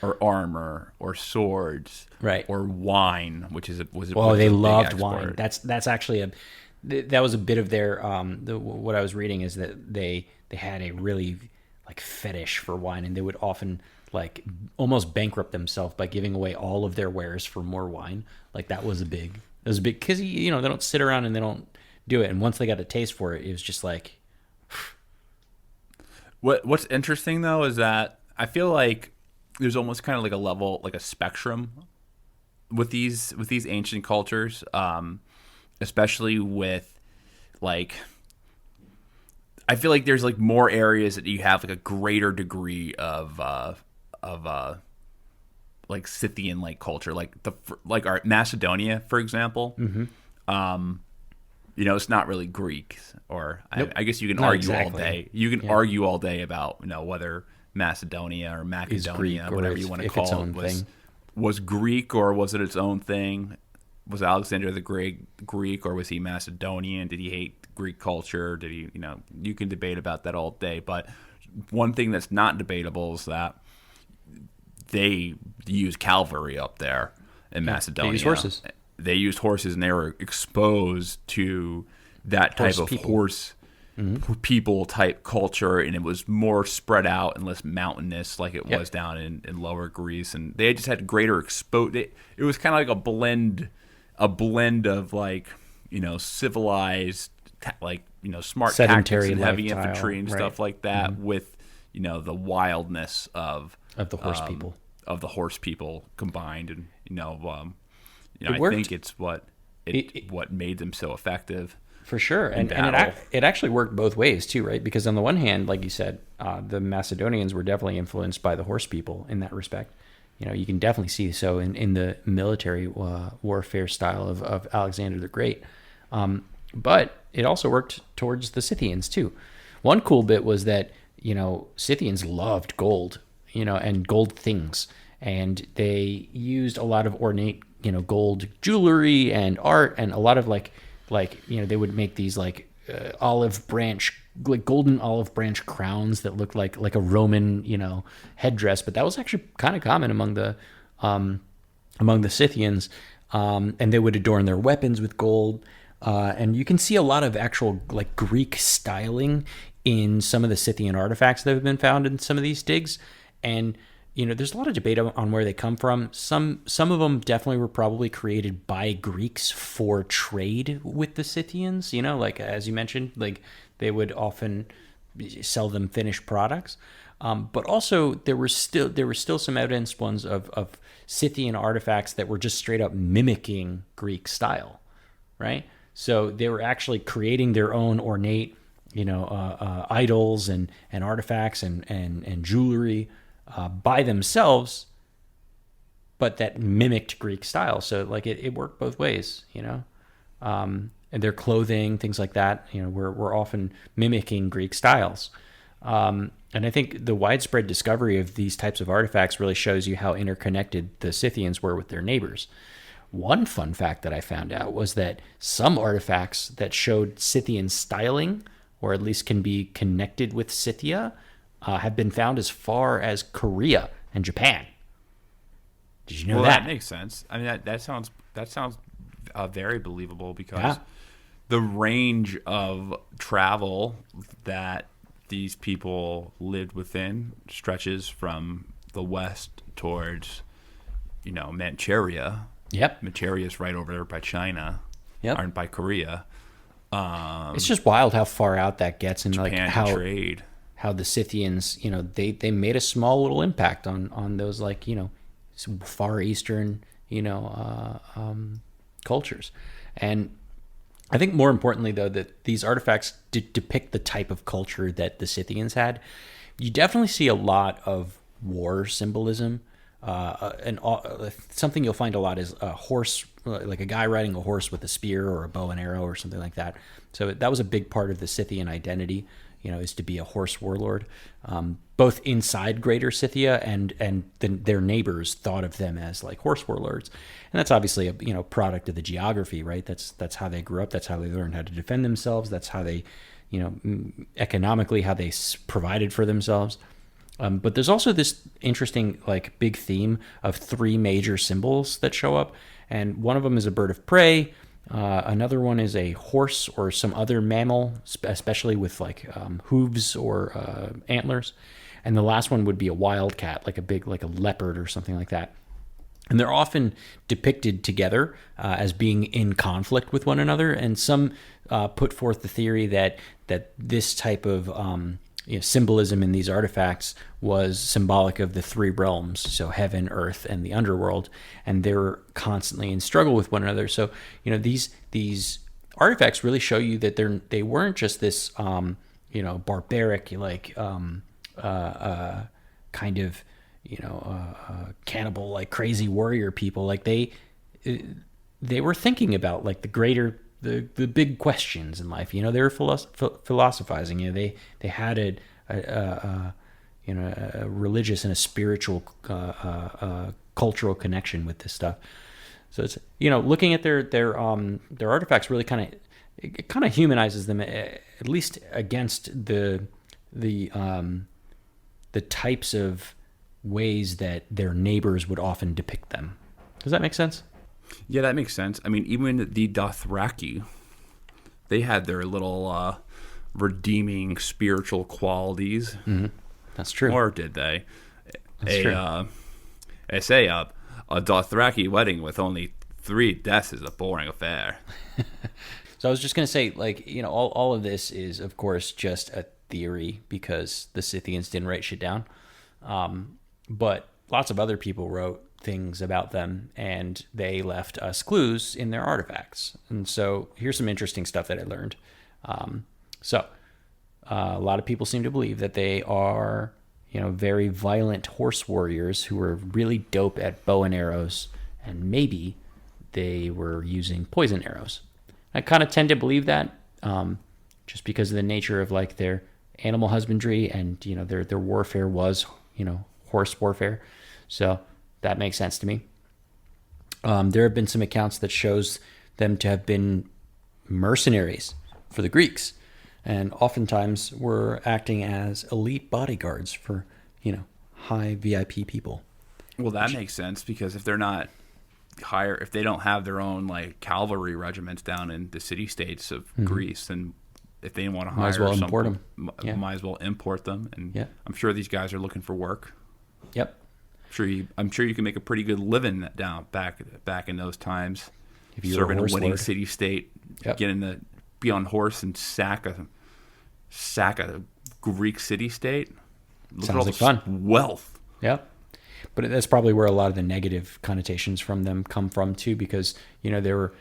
S1: or armor, or swords,
S2: right,
S1: or wine, which was
S2: they loved wine. That's actually that was a bit of their what I was reading is that they had a really like fetish for wine, and they would often like almost bankrupt themselves by giving away all of their wares for more wine. Like that was a big because they don't sit around and they don't do it. And once they got a taste for it, it was just like.
S1: What's interesting though is that I feel like there's almost kind of like a level, like a spectrum with these ancient cultures, especially with like, I feel like there's like more areas that you have like a greater degree of like Scythian like culture, like our Macedonia, for example. You know, it's not really Greek, or
S2: Nope.
S1: I guess you can
S2: Not
S1: argue all
S2: exactly.
S1: day. You can argue all day about, you know, whether Macedonia or Macedonia,
S2: Greek, or
S1: whatever you want to
S2: if its
S1: call
S2: own
S1: it,
S2: thing.
S1: was Greek or was it its own thing? Was Alexander the Great Greek or was he Macedonian? Did he hate Greek culture? Did he, you know, you can debate about that all day. But one thing that's not debatable is that they used cavalry up there in Macedonia.
S2: They used horses.
S1: They used horses, and they were exposed to that type of horse people type culture, and it was more spread out and less mountainous like it was down in lower Greece. And they just had greater exposure. It was kind of like a blend of, like, you know, civilized, like, you know, smart
S2: Sedentary
S1: tactics and heavy
S2: lifestyle,
S1: infantry and
S2: right.
S1: stuff like that with, you know, the wildness of
S2: the horse people.
S1: Of the horse people combined. And, you know,
S2: It
S1: I
S2: worked.
S1: think it's what made them so effective.
S2: For sure. And
S1: battle.
S2: it actually worked both ways too, right? Because on the one hand, like you said, the Macedonians were definitely influenced by the horse people in that respect. You know, you can definitely see so in the military warfare style of Alexander the Great. But it also worked towards the Scythians too. One cool bit was that, you know, Scythians loved gold, you know, and gold things. And they used a lot of ornate, you know, gold jewelry and art, and a lot of like, you know, they would make these like olive branch, like golden olive branch crowns that looked like a Roman, you know, headdress. But that was actually kind of common among the Scythians. And they would adorn their weapons with gold. And you can see a lot of actual like Greek styling in some of the Scythian artifacts that have been found in some of these digs. And, you know, there's a lot of debate on where they come from. Some of them definitely were probably created by Greeks for trade with the Scythians. You know, like as you mentioned, like they would often sell them finished products. But also there were still some evidence ones of Scythian artifacts that were just straight up mimicking Greek style, right? So they were actually creating their own ornate, you know, idols and artifacts and jewelry by themselves, but that mimicked Greek style. So like it worked both ways, you know, and their clothing, things like that, you know, were often mimicking Greek styles. And I think the widespread discovery of these types of artifacts really shows you how interconnected the Scythians were with their neighbors. One fun fact that I found out was that some artifacts that showed Scythian styling, or at least can be connected with Scythia, have been found as far as Korea and Japan. Did you know that?
S1: That makes sense. I mean, that sounds very believable, because the range of travel that these people lived within stretches from the west towards, you know, Manchuria.
S2: Yep.
S1: Manchuria's right over there by China.
S2: Yep.
S1: Or by Korea.
S2: It's just wild how far out that gets, and like
S1: Japan
S2: how
S1: trade.
S2: How the Scythians, you know, they made a small little impact on those, like, you know, far eastern, you know, cultures. And I think more importantly, though, that these artifacts depict the type of culture that the Scythians had. You definitely see a lot of war symbolism. And something you'll find a lot is a horse, like a guy riding a horse with a spear or a bow and arrow or something like that. So that was a big part of the Scythian identity, you know, is to be a horse warlord. Both inside Greater Scythia and their neighbors thought of them as like horse warlords. And that's obviously a, you know, product of the geography, right? That's how they grew up. That's how they learned how to defend themselves. That's how they, you know, economically, how they provided for themselves. But there's also this interesting, like, big theme of three major symbols that show up. And one of them is a bird of prey. Another one is a horse or some other mammal, especially with like hooves or antlers. And the last one would be a wildcat, like a leopard or something like that. And they're often depicted together as being in conflict with one another. And some put forth the theory that this type of symbolism in these artifacts was symbolic of the three realms, so heaven, earth, and the underworld, and they were constantly in struggle with one another. So, you know, these artifacts really show you that they weren't just this barbaric kind of cannibal like crazy warrior people. Like they were thinking about like the big questions in life. They were philosophizing. They had a religious and a spiritual cultural connection with this stuff. So it's looking at their artifacts really kind of humanizes them, at least against the types of ways that their neighbors would often depict them. Does that make sense?
S1: Yeah, that makes sense. I mean, even the Dothraki, they had their little redeeming spiritual qualities.
S2: Mm-hmm. That's true.
S1: Or did they?
S2: That's true.
S1: They say a Dothraki wedding with only 3 deaths is a boring affair.
S2: So I was just going to say, like, all of this is, of course, just a theory because the Scythians didn't write shit down. But lots of other people wrote things about them, and they left us clues in their artifacts. And so here's some interesting stuff that I learned. A lot of people seem to believe that they are, very violent horse warriors who were really dope at bow and arrows, and maybe they were using poison arrows. I kind of tend to believe that, just because of the nature of like their animal husbandry and their warfare was horse warfare. So that makes sense to me. There have been some accounts that shows them to have been mercenaries for the Greeks, and oftentimes were acting as elite bodyguards for high VIP people.
S1: Well, that makes sense because if they're not if they don't have their own like cavalry regiments down in the city states of Greece, then if they want to hire
S2: might as well import them.
S1: Might as well import them. And
S2: yeah.
S1: I'm sure these guys are looking for work.
S2: Yep.
S1: I'm sure you can make a pretty good living back in those times.
S2: If you
S1: serving
S2: were
S1: a winning
S2: lord.
S1: city state,
S2: Yep.
S1: getting to be on horse and sack a Greek city state. Look
S2: Sounds
S1: at all
S2: like
S1: this
S2: fun.
S1: wealth.
S2: Yep. But that's probably where a lot of the negative connotations from them come from too, because they were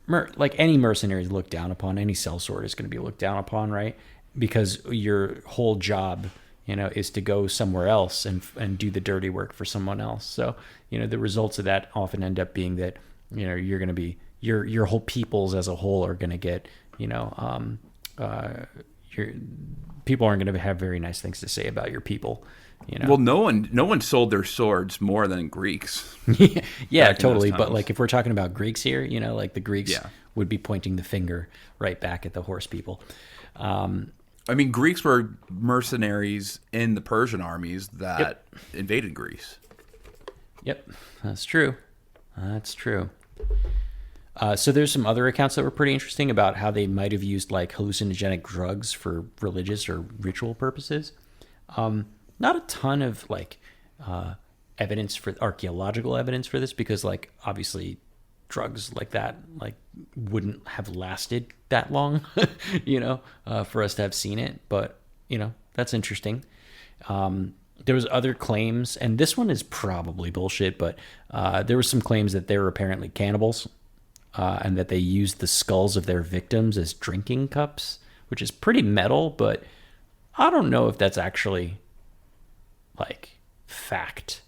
S2: like any mercenary is looked down upon. Any sellsword is going to be looked down upon, right? Because your whole job, is to go somewhere else and do the dirty work for someone else. So the results of that often end up being that you're going to be your whole peoples as a whole are going to get your people aren't going to have very nice things to say about your people.
S1: Well, no one sold their swords more than Greeks.
S2: Yeah, totally. But like if we're talking about Greeks here, like the Greeks would be pointing the finger right back at the horse people.
S1: I mean, Greeks were mercenaries in the Persian armies that invaded Greece.
S2: Yep, that's true. That's true. So there's some other accounts that were pretty interesting about how they might have used like hallucinogenic drugs for religious or ritual purposes. Not a ton of like archaeological evidence for this, because like obviously drugs like that like wouldn't have lasted that long, for us to have seen it. But that's interesting. There was other claims, and this one is probably bullshit, but there were some claims that they were apparently cannibals, and that they used the skulls of their victims as drinking cups, which is pretty metal, but I don't know if that's actually like fact.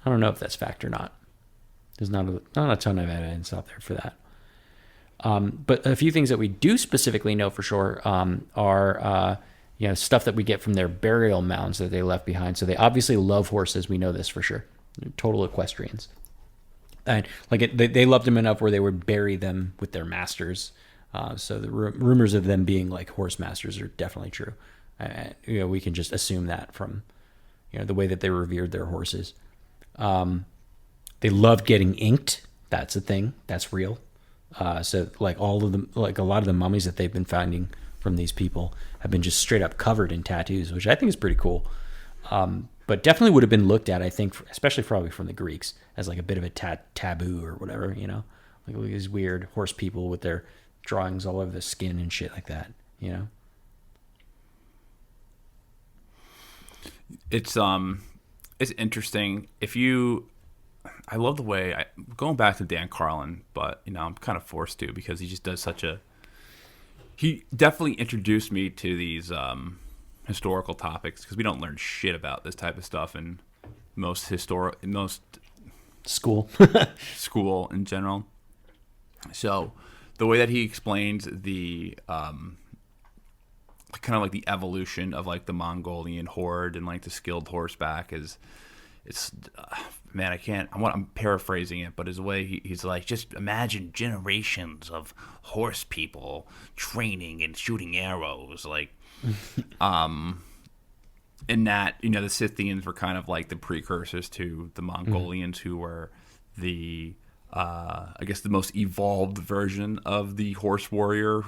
S2: I don't know if that's fact or not. There's not a ton of evidence out there for that. But a few things that we do specifically know for sure are stuff that we get from their burial mounds that they left behind. So they obviously love horses. We know this for sure. They're total equestrians. And like they loved them enough where they would bury them with their masters. So the rumors of them being like horse masters are definitely true. We can just assume that from the way that they revered their horses. They loved getting inked. That's a thing. That's real. So like all of them, like a lot of the mummies that they've been finding from these people have been just straight up covered in tattoos, which I think is pretty cool. But definitely would have been looked at, I think, especially probably from the Greeks, as like a bit of a taboo or whatever, like these weird horse people with their drawings all over the skin and shit like that,
S1: It's interesting. If you I love the way going back to Dan Carlin, but I'm kind of forced to because he just does he definitely introduced me to these historical topics because we don't learn shit about this type of stuff in most
S2: School.
S1: school in general. So the way that he explains the kind of like the evolution of like the Mongolian horde and like the skilled horseback man, I'm paraphrasing it, but his way he's like, just imagine generations of horse people training and shooting arrows, like, in that, the Scythians were kind of like the precursors to the Mongolians, who were the, I guess the most evolved version of the horse warrior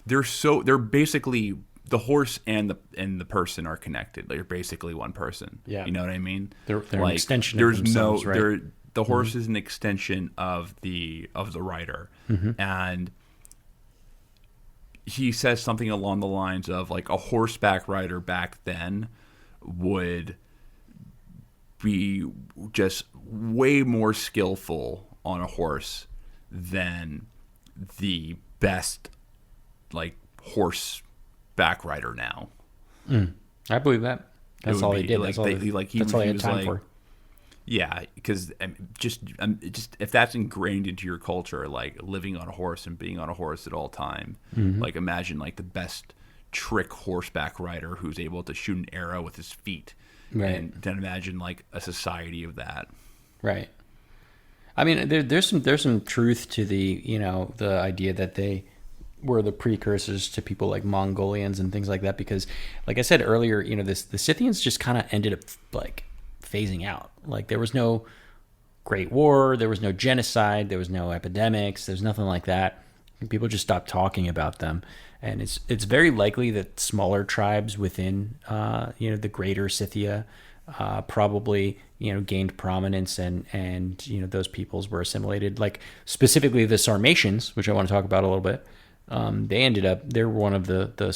S1: they're basically the horse and the person are connected. They're basically one person.
S2: Yeah.
S1: You know what I mean?
S2: They're like, an extension of themselves, right?
S1: The horse is an extension of the rider. And he says something along the lines of like a horseback rider back then would be just way more skillful on a horse than the best like horse back rider now.
S2: I believe that. That's all he did.
S1: Like,
S2: that's all he had time for.
S1: Yeah, because just if that's ingrained into your culture, like living on a horse and being on a horse at all time, like imagine like the best trick horseback rider who's able to shoot an arrow with his feet,
S2: right?
S1: And then imagine like a society of that,
S2: right? I mean, there's some truth to the the idea that they were the precursors to people like Mongolians and things like that, because like I said earlier, the Scythians just kind of ended up like phasing out. Like there was no Great War, there was no genocide, there was no epidemics, there's nothing like that. People just stopped talking about them, and it's very likely that smaller tribes within the greater Scythia probably gained prominence, and those peoples were assimilated. Like specifically the Sarmatians, which I want to talk about a little bit. They're one of the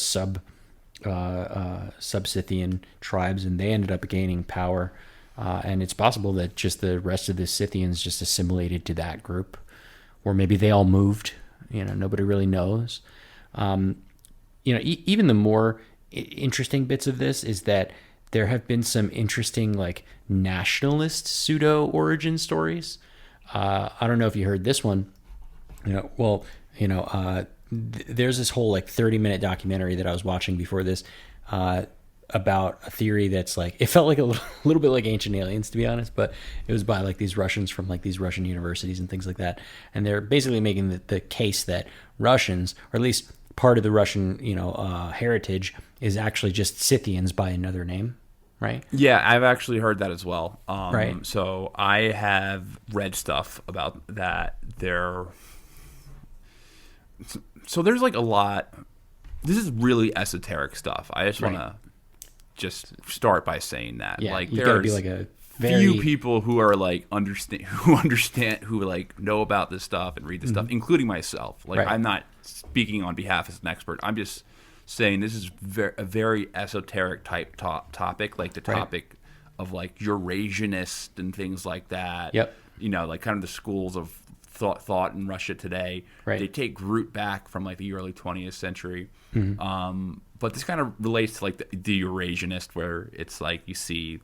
S2: sub-Scythian tribes, and they ended up gaining power. And it's possible that just the rest of the Scythians just assimilated to that group, or maybe they all moved. Nobody really knows. Even the more interesting bits of this is that there have been some interesting like nationalist pseudo origin stories. I don't know if you heard this one. There's this whole like 30-minute documentary that I was watching before this about a theory that's like, it felt like a little bit like Ancient Aliens, to be honest, but it was by like these Russians from like these Russian universities and things like that. And they're basically making the case that Russians, or at least part of the Russian, heritage, is actually just Scythians by another name, right?
S1: Yeah, I've actually heard that as well.
S2: Right.
S1: So I have read stuff about that. So there's like a lot. This is really esoteric stuff. I just want to just start by saying that.
S2: Yeah,
S1: like
S2: you gotta be like a
S1: few people who are like who like know about this stuff and read this stuff, including myself. Like I'm not speaking on behalf as an expert. I'm just saying this is a very esoteric type topic, like the topic of like Eurasianist and things like that.
S2: Yep.
S1: Like kind of the schools of thought in Russia today.
S2: Right.
S1: They take root back from like the early 20th century. But this kind of relates to like the Eurasianist, where it's like you see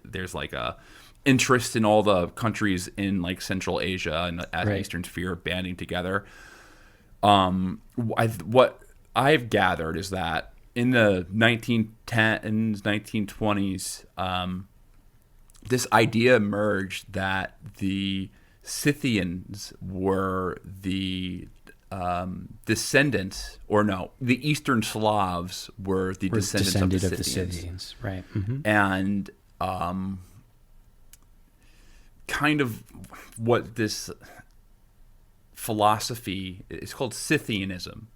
S1: there's like a interest in all the countries in like Central Asia and the Eastern Sphere banding together. What I've gathered is that in the 1910s, 1920s, this idea emerged that the Scythians were the descendants, or no, the Eastern Slavs were the descendants of the Scythians.
S2: Right.
S1: And kind of what this philosophy is called Scythianism.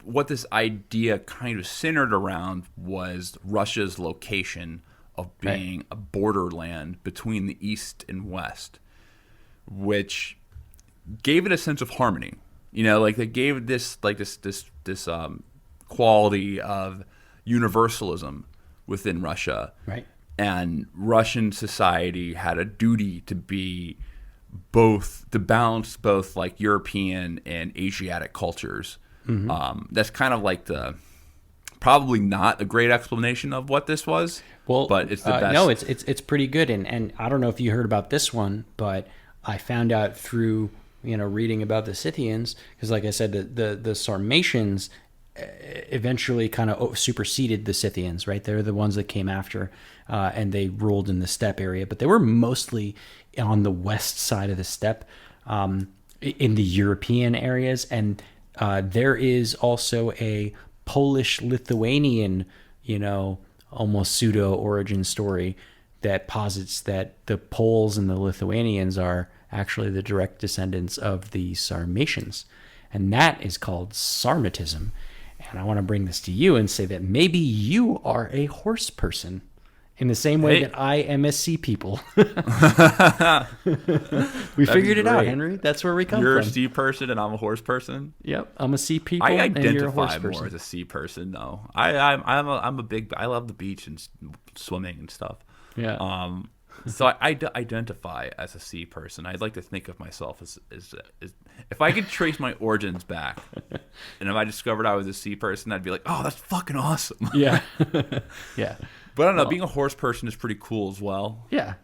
S1: What this idea kind of centered around was Russia's location of being a borderland between the East and West, which gave it a sense of harmony. Like they gave this quality of universalism within Russia.
S2: Right.
S1: And Russian society had a duty to be to balance both like European and Asiatic cultures. That's kind of like probably not a great explanation of what this was.
S2: Well,
S1: but it's the best.
S2: No, it's pretty good. And I don't know if you heard about this one, but I found out through reading about the Scythians, because like I said, the Sarmatians eventually kind of superseded the Scythians, right? They're the ones that came after, and they ruled in the steppe area, but they were mostly on the west side of the steppe, in the European areas. And there is also a Polish-Lithuanian, almost pseudo origin story that posits that the Poles and the Lithuanians are actually the direct descendants of the Sarmatians. And that is called Sarmatism. And I want to bring this to you and say that maybe you are a horse person in the same way that I am a sea people. We figured it out, Henry. That's where we come from.
S1: You're a sea person and I'm a horse person?
S2: Yep, I'm a sea people
S1: I
S2: and you're a horse
S1: identify
S2: person.
S1: more as a sea person, though. I love the beach and swimming and stuff.
S2: Yeah.
S1: So I identify as a sea person. I'd like to think of myself as if I could trace my origins back, and if I discovered I was a sea person, I'd be like, oh, that's fucking awesome.
S2: Yeah. Yeah.
S1: But I don't know. Being a horse person is pretty cool as well.
S2: Yeah.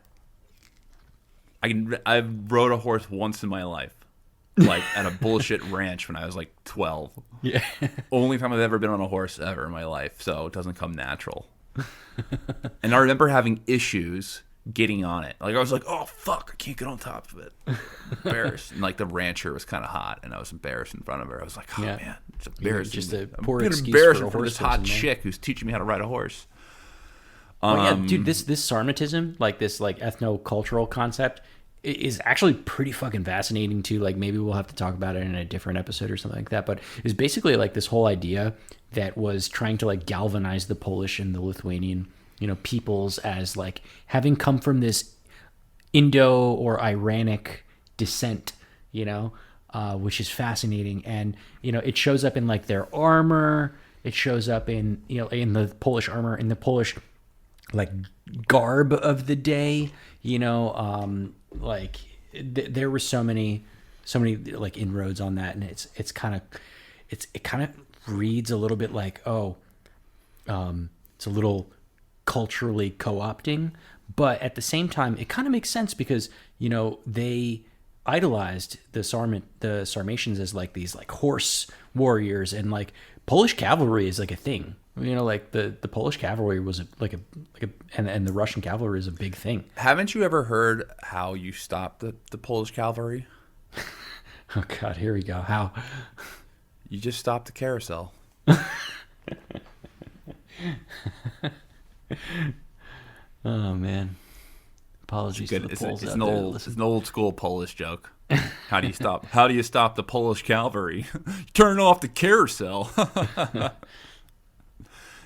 S1: I rode a horse once in my life, like at a bullshit ranch when I was like 12.
S2: Yeah.
S1: Only time I've ever been on a horse ever in my life, so it doesn't come natural. And I remember having issues getting on it. Like I was like, oh fuck, I can't get on top of it. Embarrassed. And like the rancher was kind of hot, and I was embarrassed in front of her. I was like, oh man, it's embarrassing.
S2: Just a
S1: I'm
S2: poor
S1: getting
S2: excuse
S1: embarrassed
S2: for a
S1: for
S2: horse
S1: this hot
S2: person,
S1: chick who's teaching me how to ride a horse.
S2: Oh yeah, dude, this Sarmatism, like this like ethno-cultural concept, is actually pretty fucking fascinating too. Like maybe we'll have to talk about it in a different episode or something like that. But it's basically like this whole idea that was trying to like galvanize the Polish and the Lithuanian, peoples as like having come from this Indo or Iranic descent, which is fascinating. And, it shows up in like their armor. It shows up in, in the Polish armor, in the Polish like garb of the day, there were so many like inroads on that. And it kind of reads a little bit like, it's a little culturally co-opting, but at the same time it kind of makes sense because they idolized the Sarmatians as like these like horse warriors, and like Polish cavalry is like a thing, like the Polish cavalry was and the Russian cavalry is a big thing.
S1: Haven't you ever heard how you stop the Polish cavalry?
S2: Oh god, here we go. How?
S1: You just stop the carousel.
S2: Oh man, apologies to the Poles out there.
S1: It's an old school Polish joke. How do you stop the Polish cavalry? Turn off the carousel.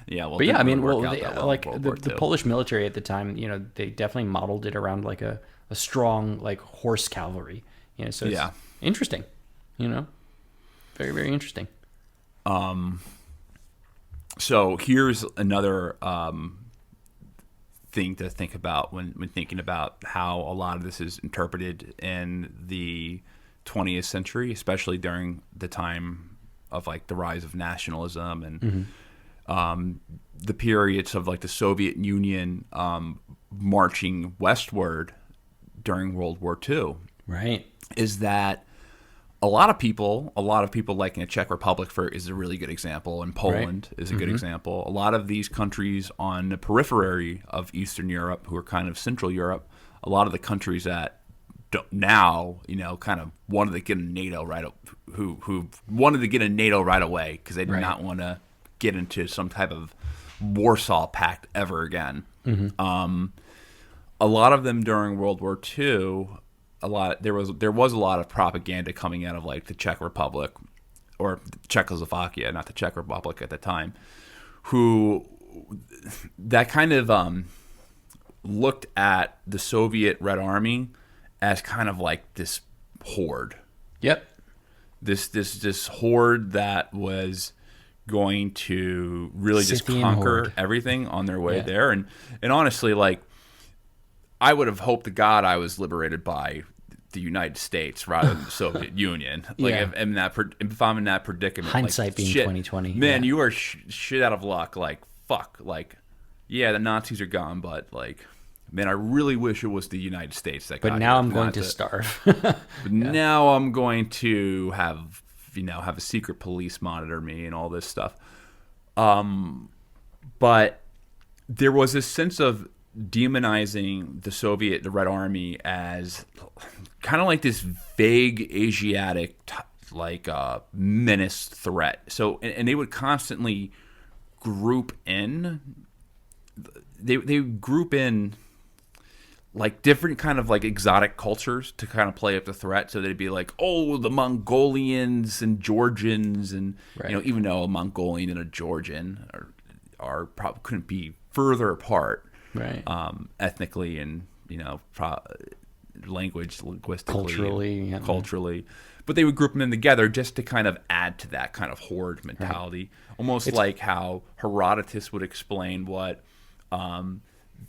S1: Yeah, well,
S2: but yeah, I mean, the Polish military at the time, they definitely modeled it around like a strong like horse cavalry. So it's interesting. Very very interesting.
S1: So here's another thing to think about when thinking about how a lot of this is interpreted in the 20th century, especially during the time of like the rise of nationalism and the periods of like the Soviet Union marching westward during World War II.
S2: Right.
S1: Is that a lot of people like in the Czech Republic is a really good example, and Poland is a good example. A lot of these countries on the periphery of Eastern Europe, who are kind of Central Europe, a lot of the countries that now, kind of wanted to get in NATO who wanted to get in NATO right away because they did not want to get into some type of Warsaw Pact ever again. A lot of them during World War II. There was a lot of propaganda coming out of like the Czech Republic or Czechoslovakia, not the Czech Republic at the time, who that kind of looked at the Soviet Red Army as kind of like this horde.
S2: Yep.
S1: This horde that was going to really just
S2: Scythian
S1: conquer
S2: horde.
S1: everything on their way there. And honestly, like, I would have hoped to God I was liberated by the United States rather than the Soviet Union. Like, if I'm in that predicament,
S2: Hindsight
S1: like,
S2: being
S1: shit,
S2: 2020.
S1: man, you are shit out of luck. Like, fuck. Like, yeah, the Nazis are gone, but like, man, I really wish it was the United States that got
S2: But now
S1: here,
S2: I'm going
S1: not
S2: to
S1: the-
S2: starve.
S1: But now I'm going to have a secret police monitor me and all this stuff. But there was this sense of demonizing the Red Army as kind of like this vague Asiatic menace threat. So, and they would constantly group in. They group in like different kind of like exotic cultures to kind of play up the threat. So they'd be like, oh, the Mongolians and Georgians, and even though a Mongolian and a Georgian are probably couldn't be further apart,
S2: Right.
S1: Ethnically and linguistically,
S2: culturally,
S1: but they would group them in together just to kind of add to that kind of horde mentality, almost like how Herodotus would explain what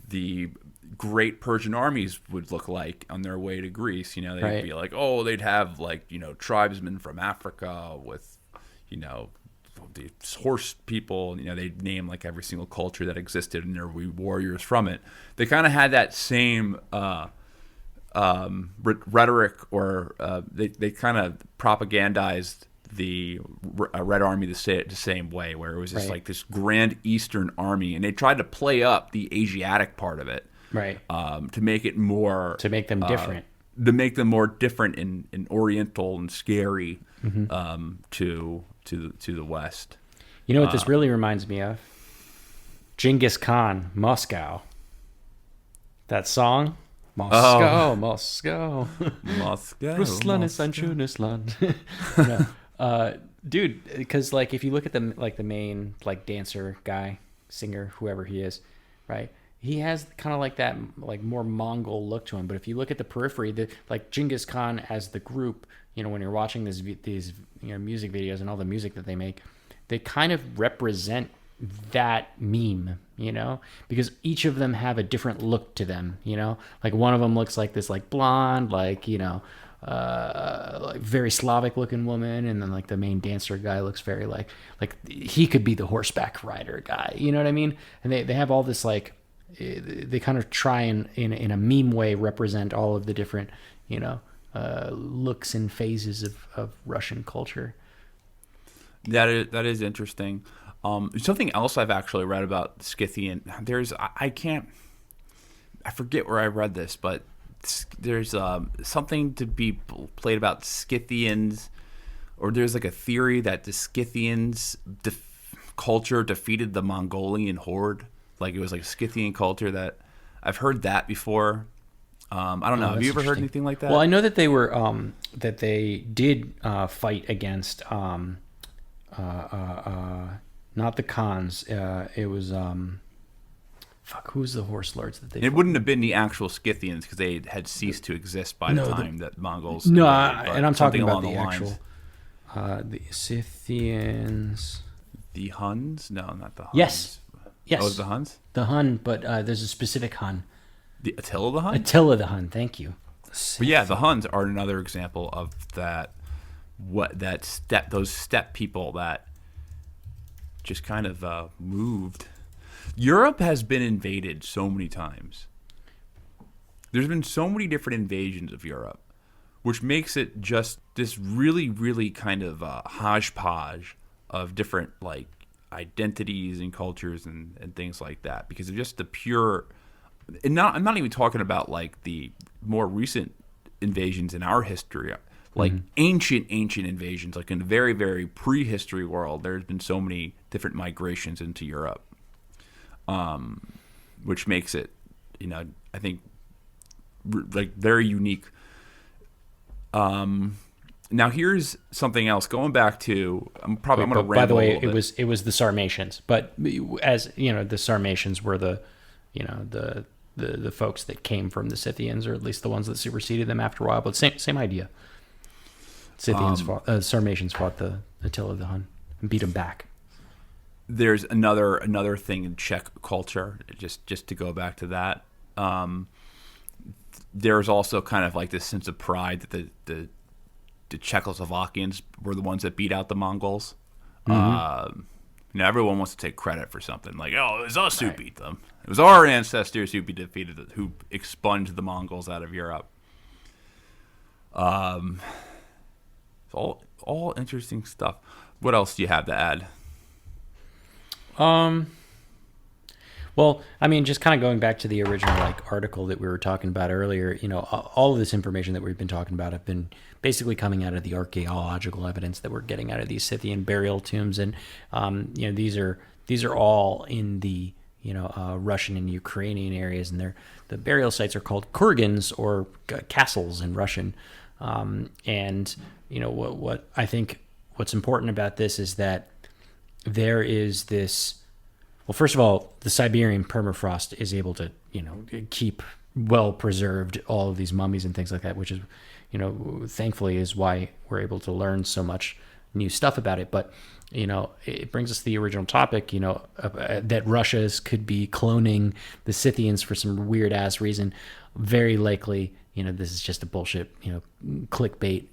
S1: the great Persian armies would look like on their way to Greece. They'd be like, oh, they'd have tribesmen from Africa with the horse people. They'd name like every single culture that existed, and there would be warriors from it. They kind of had that same rhetoric, or they kind of propagandized the Red Army the same way, where it was just like this grand Eastern army, and they tried to play up the Asiatic part of it,
S2: right,
S1: to make it more
S2: them different,
S1: to make them more different and Oriental and scary to the West.
S2: You know what this really reminds me of? Genghis Khan, Moscow. That song, Moscow, Moscow,
S1: Moscow.
S2: Russland ist ein schönes Land. Dude, because like if you look at the main like dancer guy, singer, whoever he is, right? He has kind of like that like more Mongol look to him. But if you look at the periphery, like Genghis Khan as the group, when you're watching these music videos and all the music that they make, they kind of represent that meme, because each of them have a different look to them, like one of them looks like this like blonde, like like very Slavic looking woman, and then like the main dancer guy looks very like he could be the horseback rider guy, you know what I mean? And they have all this like they kind of try and in a meme way represent all of the different looks and phases of Russian culture.
S1: That is interesting. Something else I've actually read about Scythian. I forget where I read this, but there's something to be played about Scythians, or there's like a theory that the Scythians culture defeated the Mongolian horde. Like it was like a Scythian culture that I've heard that before. I don't know. Have you ever heard anything like that?
S2: Well, I know that they were that they did fight against not the Khans. It was who's the horse lords that they?
S1: It wouldn't have been the actual Scythians because they had ceased to exist by the time that Mongols.
S2: No,
S1: invaded,
S2: and I'm talking about the
S1: lines.
S2: actual the Scythians.
S1: The Huns? No, not the Huns.
S2: Yes.
S1: Oh, the Huns?
S2: The Hun, but there's a specific Hun.
S1: The Attila the Hun?
S2: Attila the Hun, thank you.
S1: But yeah, the Huns are another example of that. Those steppe people that just kind of moved. Europe has been invaded so many times. There's been so many different invasions of Europe, which makes it just this really, really kind of hodgepodge of different like identities and cultures and things like that, because of just the pure. I'm not even talking about like the more recent invasions in our history, like ancient invasions, like in a very, very prehistory world. There's been so many different migrations into Europe, which makes it, I think, like very unique. Now here's something else. Going back to, I'm going to ramble.
S2: By the way, it was the Sarmatians, but as you know, the Sarmatians were the folks that came from the Scythians, or at least the ones that superseded them after a while. But same idea. Sarmatians fought the Attila the Hun and beat him back.
S1: there's another thing in Czech culture. Just to go back to that, there's also kind of like this sense of pride that the Czechoslovakians were the ones that beat out the Mongols. Everyone wants to take credit for something like, oh, it was us who beat them. It was our ancestors who who expunged the Mongols out of Europe. All interesting stuff. What else do you have to add?
S2: Well, I mean, just kind of going back to the original article that we were talking about earlier, all of this information that we've been talking about have been basically coming out of the archaeological evidence that we're getting out of these Scythian burial tombs, and these are all in the Russian and Ukrainian areas, and the burial sites are called kurgans, or castles in Russian. What I think what's important about this is that there is this. Well, first of all, the Siberian permafrost is able to, keep well preserved all of these mummies and things like that, which is, thankfully is why we're able to learn so much new stuff about it. But, it brings us to the original topic, that Russia's could be cloning the Scythians for some weird ass reason. Very likely, this is just a bullshit, clickbait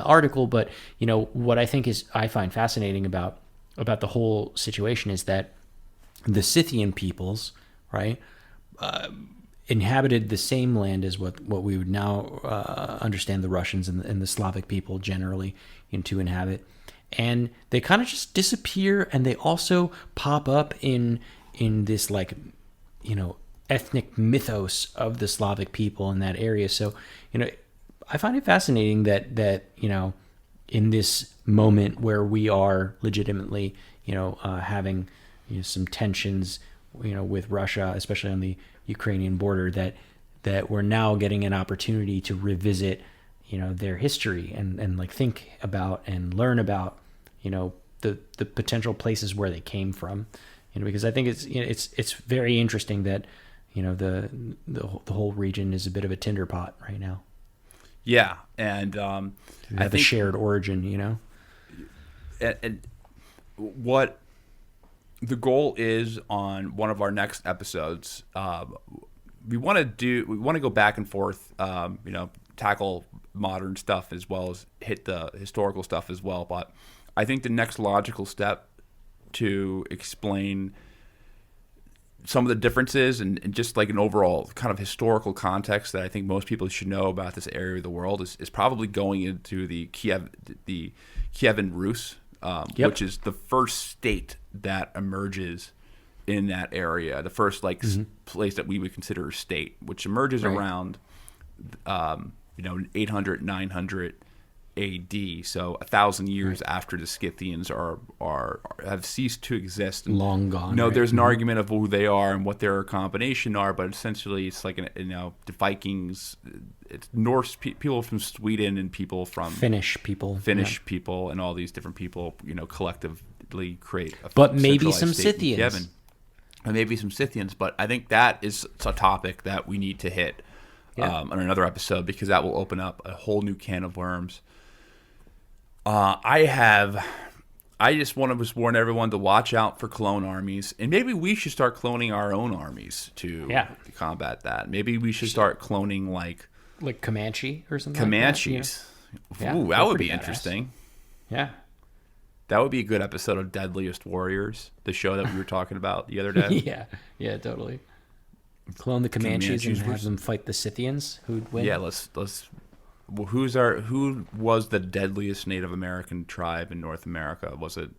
S2: article. But, what I find fascinating about the whole situation is that the Scythian peoples, right, inhabited the same land as what we would now understand the Russians and the Slavic people generally to inhabit, and they kind of just disappear, and they also pop up in this ethnic mythos of the Slavic people in that area. So I find it fascinating that in this moment where we are legitimately having some tensions, with Russia, especially on the Ukrainian border, that we're now getting an opportunity to revisit, their history and think about and learn about, the potential places where they came from, because I think it's very interesting that, the whole region is a bit of a tinder pot right now.
S1: Yeah, and
S2: I think a shared origin,
S1: and what the goal is on one of our next episodes, we want to go back and forth, tackle modern stuff as well as hit the historical stuff as well. But I think the next logical step to explain some of the differeses and just like an overall kind of historical context that I think most people should know about this area of the world is probably going into the Kievan Rus, which is the first state that emerges in that area, the first place that we would consider a state, which emerges around 800, 900 AD, so 1,000 years after the Scythians have ceased to exist. And,
S2: long gone.
S1: There's an argument of who they are and what their combination are, but essentially it's like the Vikings, it's Norse people from Sweden and people from
S2: Finnish people,
S1: and all these different people, collectively create.
S2: But maybe some Scythians.
S1: And maybe some Scythians, but I think that is a topic that we need to hit on another episode, because that will open up a whole new can of worms. I just want to warn everyone to watch out for clone armies, and maybe we should start cloning our own armies to combat that. Maybe we should start cloning like
S2: Comanche or something.
S1: Comanches.
S2: Like that.
S1: Ooh, that would be interesting.
S2: Yeah.
S1: That would be a good episode of Deadliest Warriors, the show that we were talking about the other day.
S2: Yeah, totally. Clone the Comanches and have them fight the Scythians. Who'd win?
S1: Yeah, let's. Well, who was the deadliest Native American tribe in North America? Was it?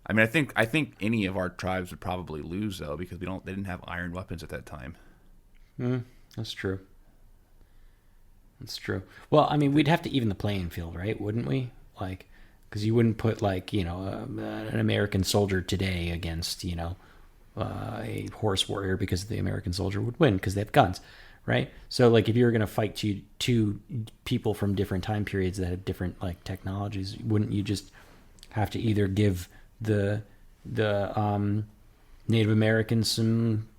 S1: I mean, I think any of our tribes would probably lose though, because they didn't have iron weapons at that time.
S2: That's true. Well, I mean, we'd have to even the playing field, right? Wouldn't we? Because you wouldn't put an American soldier today against a horse warrior, because the American soldier would win because they have guns. Right. So if you were going to fight two people from different time periods that had different technologies, wouldn't you just have to either give the Native Americans some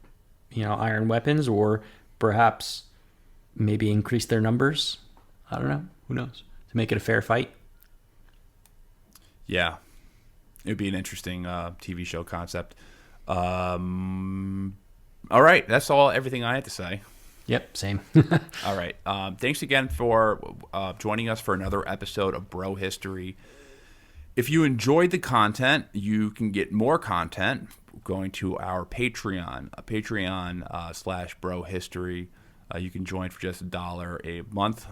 S2: iron weapons, or perhaps maybe increase their numbers? I don't know. Who knows? To make it a fair fight.
S1: Yeah. It would be an interesting TV show concept. All right, that's everything I had to say.
S2: Yep, same.
S1: All right. Thanks again for joining us for another episode of Bro History. If you enjoyed the content, you can get more content going to our Patreon, Patreon/Bro History. You can join for just $1 a month.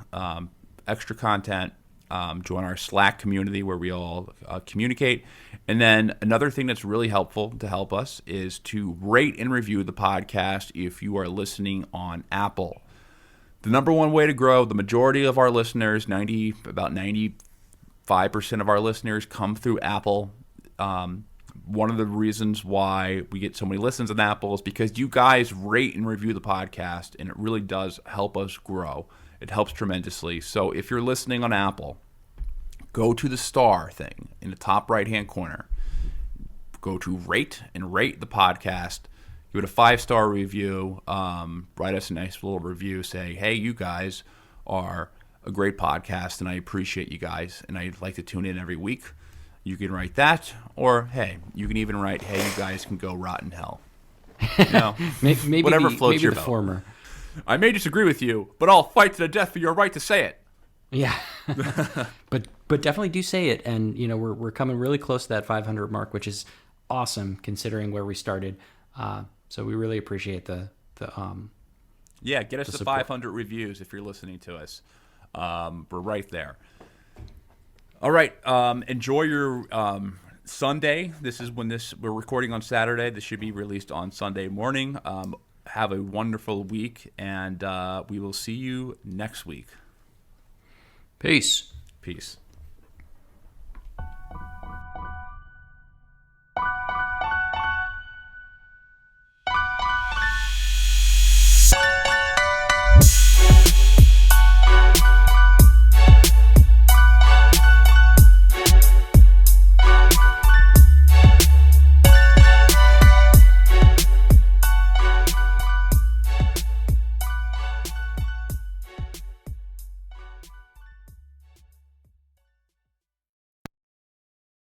S1: Extra content. Join our Slack community where we all communicate. And then another thing that's really helpful to help us is to rate and review the podcast if you are listening on Apple. The number one way to grow, the majority of our listeners, about 95% of our listeners come through Apple. One of the reasons why we get so many listens on Apple is because you guys rate and review the podcast, and it really does help us grow. It helps tremendously. So if you're listening on Apple, go to the star thing in the top right-hand corner. Go to rate and rate the podcast. Give it a 5-star review. Write us a nice little review. Say, hey, you guys are a great podcast, and I appreciate you guys, and I'd like to tune in every week. You can write that, or, hey, you can even write, hey, you guys can go rot in hell. You know,
S2: maybe
S1: whatever floats your
S2: the
S1: boat.
S2: former.
S1: I may disagree with you, but I'll fight to the death for your right to say it.
S2: Yeah, but definitely do say it, and you know we're coming really close to that 500 mark, which is awesome considering where we started. So we really appreciate the
S1: yeah, get us to
S2: support.
S1: 500 reviews if you're listening to us. We're right there. All right, enjoy your Sunday. This is when we're recording on Saturday. This should be released on Sunday morning. Have a wonderful week, and we will see you next week.
S2: Peace.
S1: Peace.